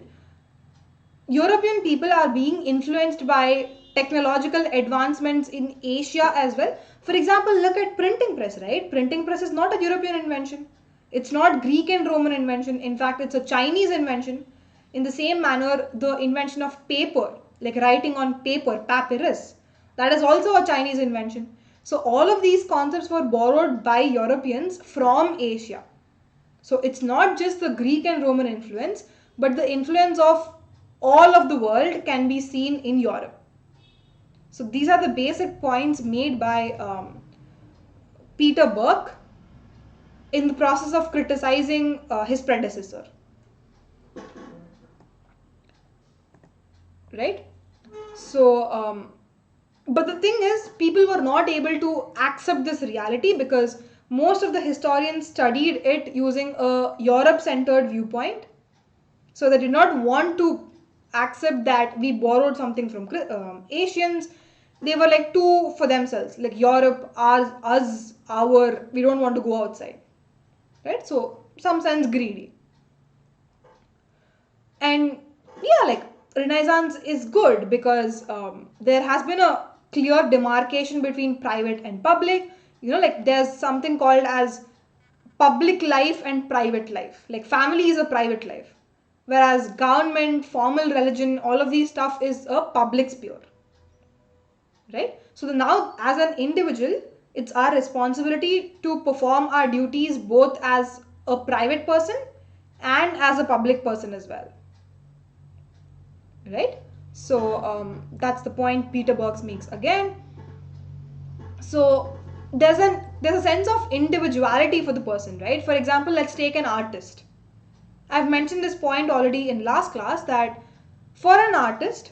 European people are being influenced by technological advancements in Asia as well. For example, look at printing press, right? Printing press is not a European invention. It's not Greek and Roman invention. In fact, it's a Chinese invention. In the same manner, the invention of paper, like writing on paper, papyrus, that is also a Chinese invention. So all of these concepts were borrowed by Europeans from Asia. So it's not just the Greek and Roman influence, but the influence of all of the world can be seen in Europe. So these are the basic points made by Peter Burke in the process of criticizing his predecessor. Right? So, but the thing is, people were not able to accept this reality because most of the historians studied it using a Europe-centered viewpoint. So they did not want to accept that we borrowed something from Asians. They were like too for themselves, like Europe, ours, us, our, we don't want to go outside. Right? So, some sense greedy. And yeah, like Renaissance is good because there has been a clear demarcation between private and public. Like there's something called as public life and private life. Like family is a private life, whereas government, formal religion, all of these stuff is a public sphere. Right? So now as an individual, it's our responsibility to perform our duties both as a private person and as a public person as well. Right? So that's the point Peter Burke makes again. So there's a sense of individuality for the person, right? For example, let's take an artist. I've mentioned this point already in last class that for an artist,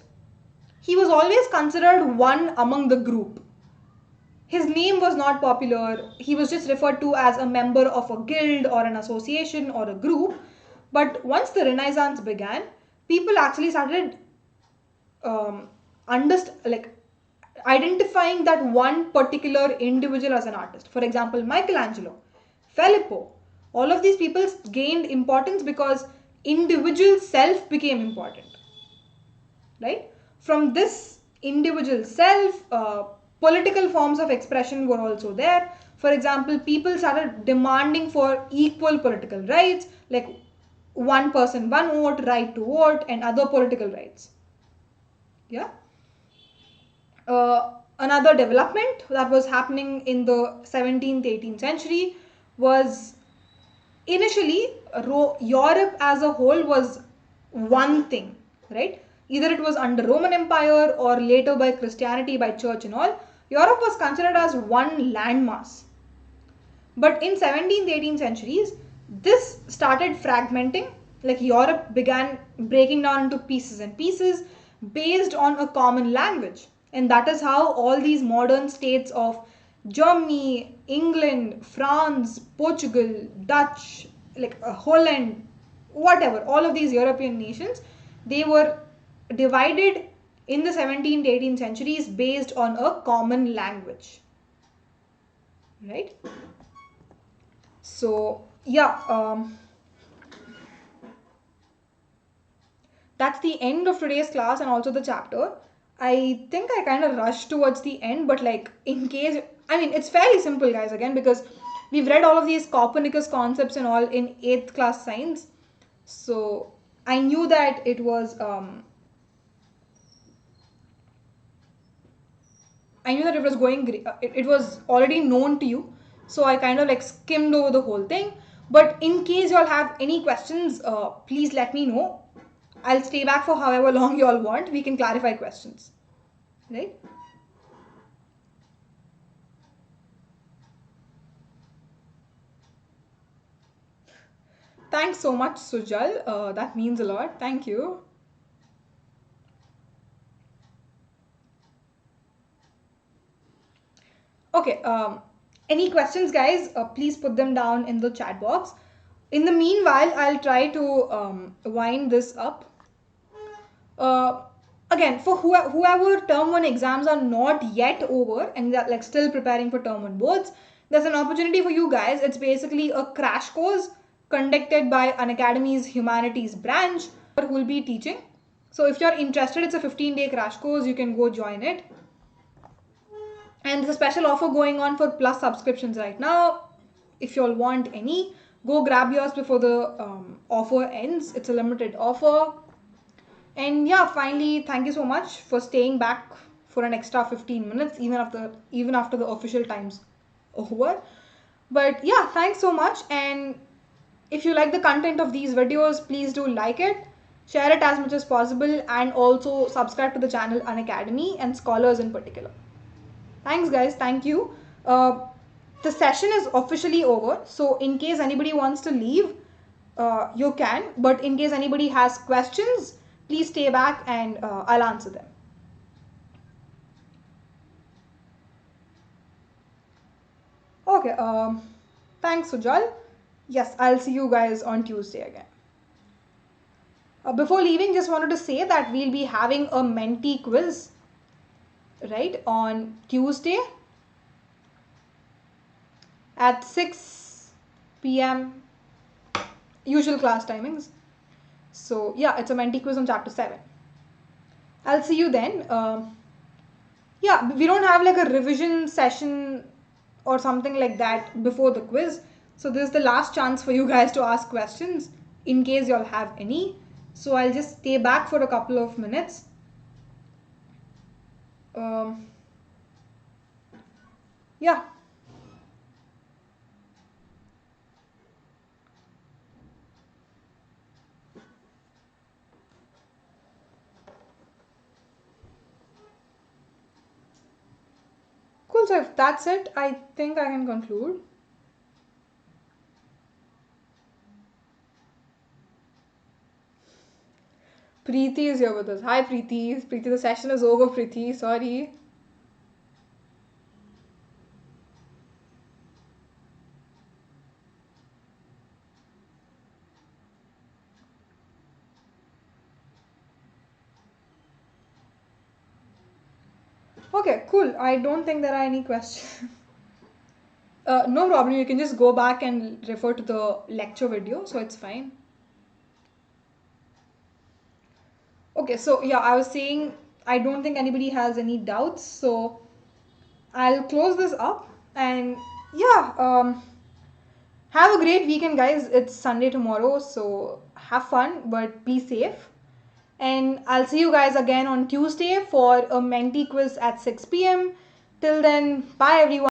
he was always considered one among the group. His name was not popular. He was just referred to as a member of a guild or an association or a group. But once the Renaissance began, people actually started identifying that one particular individual as an artist. For example, Michelangelo, Filippo, all of these people gained importance because individual self became important. Right? From this individual self, political forms of expression were also there. For example, people started demanding for equal political rights, like one person, one vote, right to vote, and other political rights. Yeah. Another development that was happening in the 17th, 18th century was initially Europe as a whole was one thing, right? Either it was under Roman Empire or later by Christianity, by church and all. Europe was considered as one landmass. But in 17th, 18th centuries, this started fragmenting. Like Europe began breaking down into pieces and pieces based on a common language. And that is how all these modern states of Germany, England, France, Portugal, Dutch, like Holland, whatever, all of these European nations, they were divided in the 17th, 18th centuries based on a common language. Right? So, yeah, that's the end of today's class and also the chapter. I think I kind of rushed towards the end, but like in case, I mean, it's fairly simple, guys, again, because we've read all of these Copernicus concepts and all in 8th class science. So I knew that it was, it was already known to you. So I kind of like skimmed over the whole thing. But in case y'all have any questions, please let me know. I'll stay back for however long you all want. We can clarify questions. Right? Thanks so much, Sujal. That means a lot. Thank you. Okay. Any questions, guys? Please put them down in the chat box. In the meanwhile, I'll try to wind this up. Again, for whoever term 1 exams are not yet over and they're like still preparing for term 1 boards, there's an opportunity for you guys. It's basically a crash course conducted by Unacademy's humanities branch who will be teaching. So if you're interested, it's a 15-day crash course. You can go join it. And there's a special offer going on for plus subscriptions right now. If you all want any, go grab yours before the offer ends. It's a limited offer. And yeah, finally, thank you so much for staying back for an extra 15 minutes, even after the official time's over. But yeah, thanks so much. And if you like the content of these videos, please do like it. Share it as much as possible, and also subscribe to the channel Unacademy and scholars in particular. Thanks, guys. Thank you. The session is officially over. So, in case anybody wants to leave, you can. But in case anybody has questions, please stay back and I'll answer them. Okay. Thanks, Sujal. Yes, I'll see you guys on Tuesday again. Before leaving, just wanted to say that we'll be having a mentee quiz, right, on Tuesday at 6 p.m. usual class timings. So yeah, it's a mentee quiz on chapter 7. I'll see you then. Yeah, we don't have like a revision session or something like that before the quiz. So this is the last chance for you guys to ask questions in case y'all have any. So I'll just stay back for a couple of minutes. Yeah. Cool, so if that's it, I think I can conclude. Preeti is here with us. Hi Preeti. Preeti, the session is over, Preeti. Sorry. Okay, cool. I don't think there are any questions. No problem. You can just go back and refer to the lecture video, so it's fine. Okay, so yeah, I was saying I don't think anybody has any doubts, so I'll close this up and yeah, have a great weekend, guys. It's Sunday tomorrow, so have fun, but be safe. And I'll see you guys again on Tuesday for a mentee quiz at 6 p.m. Till then, bye everyone.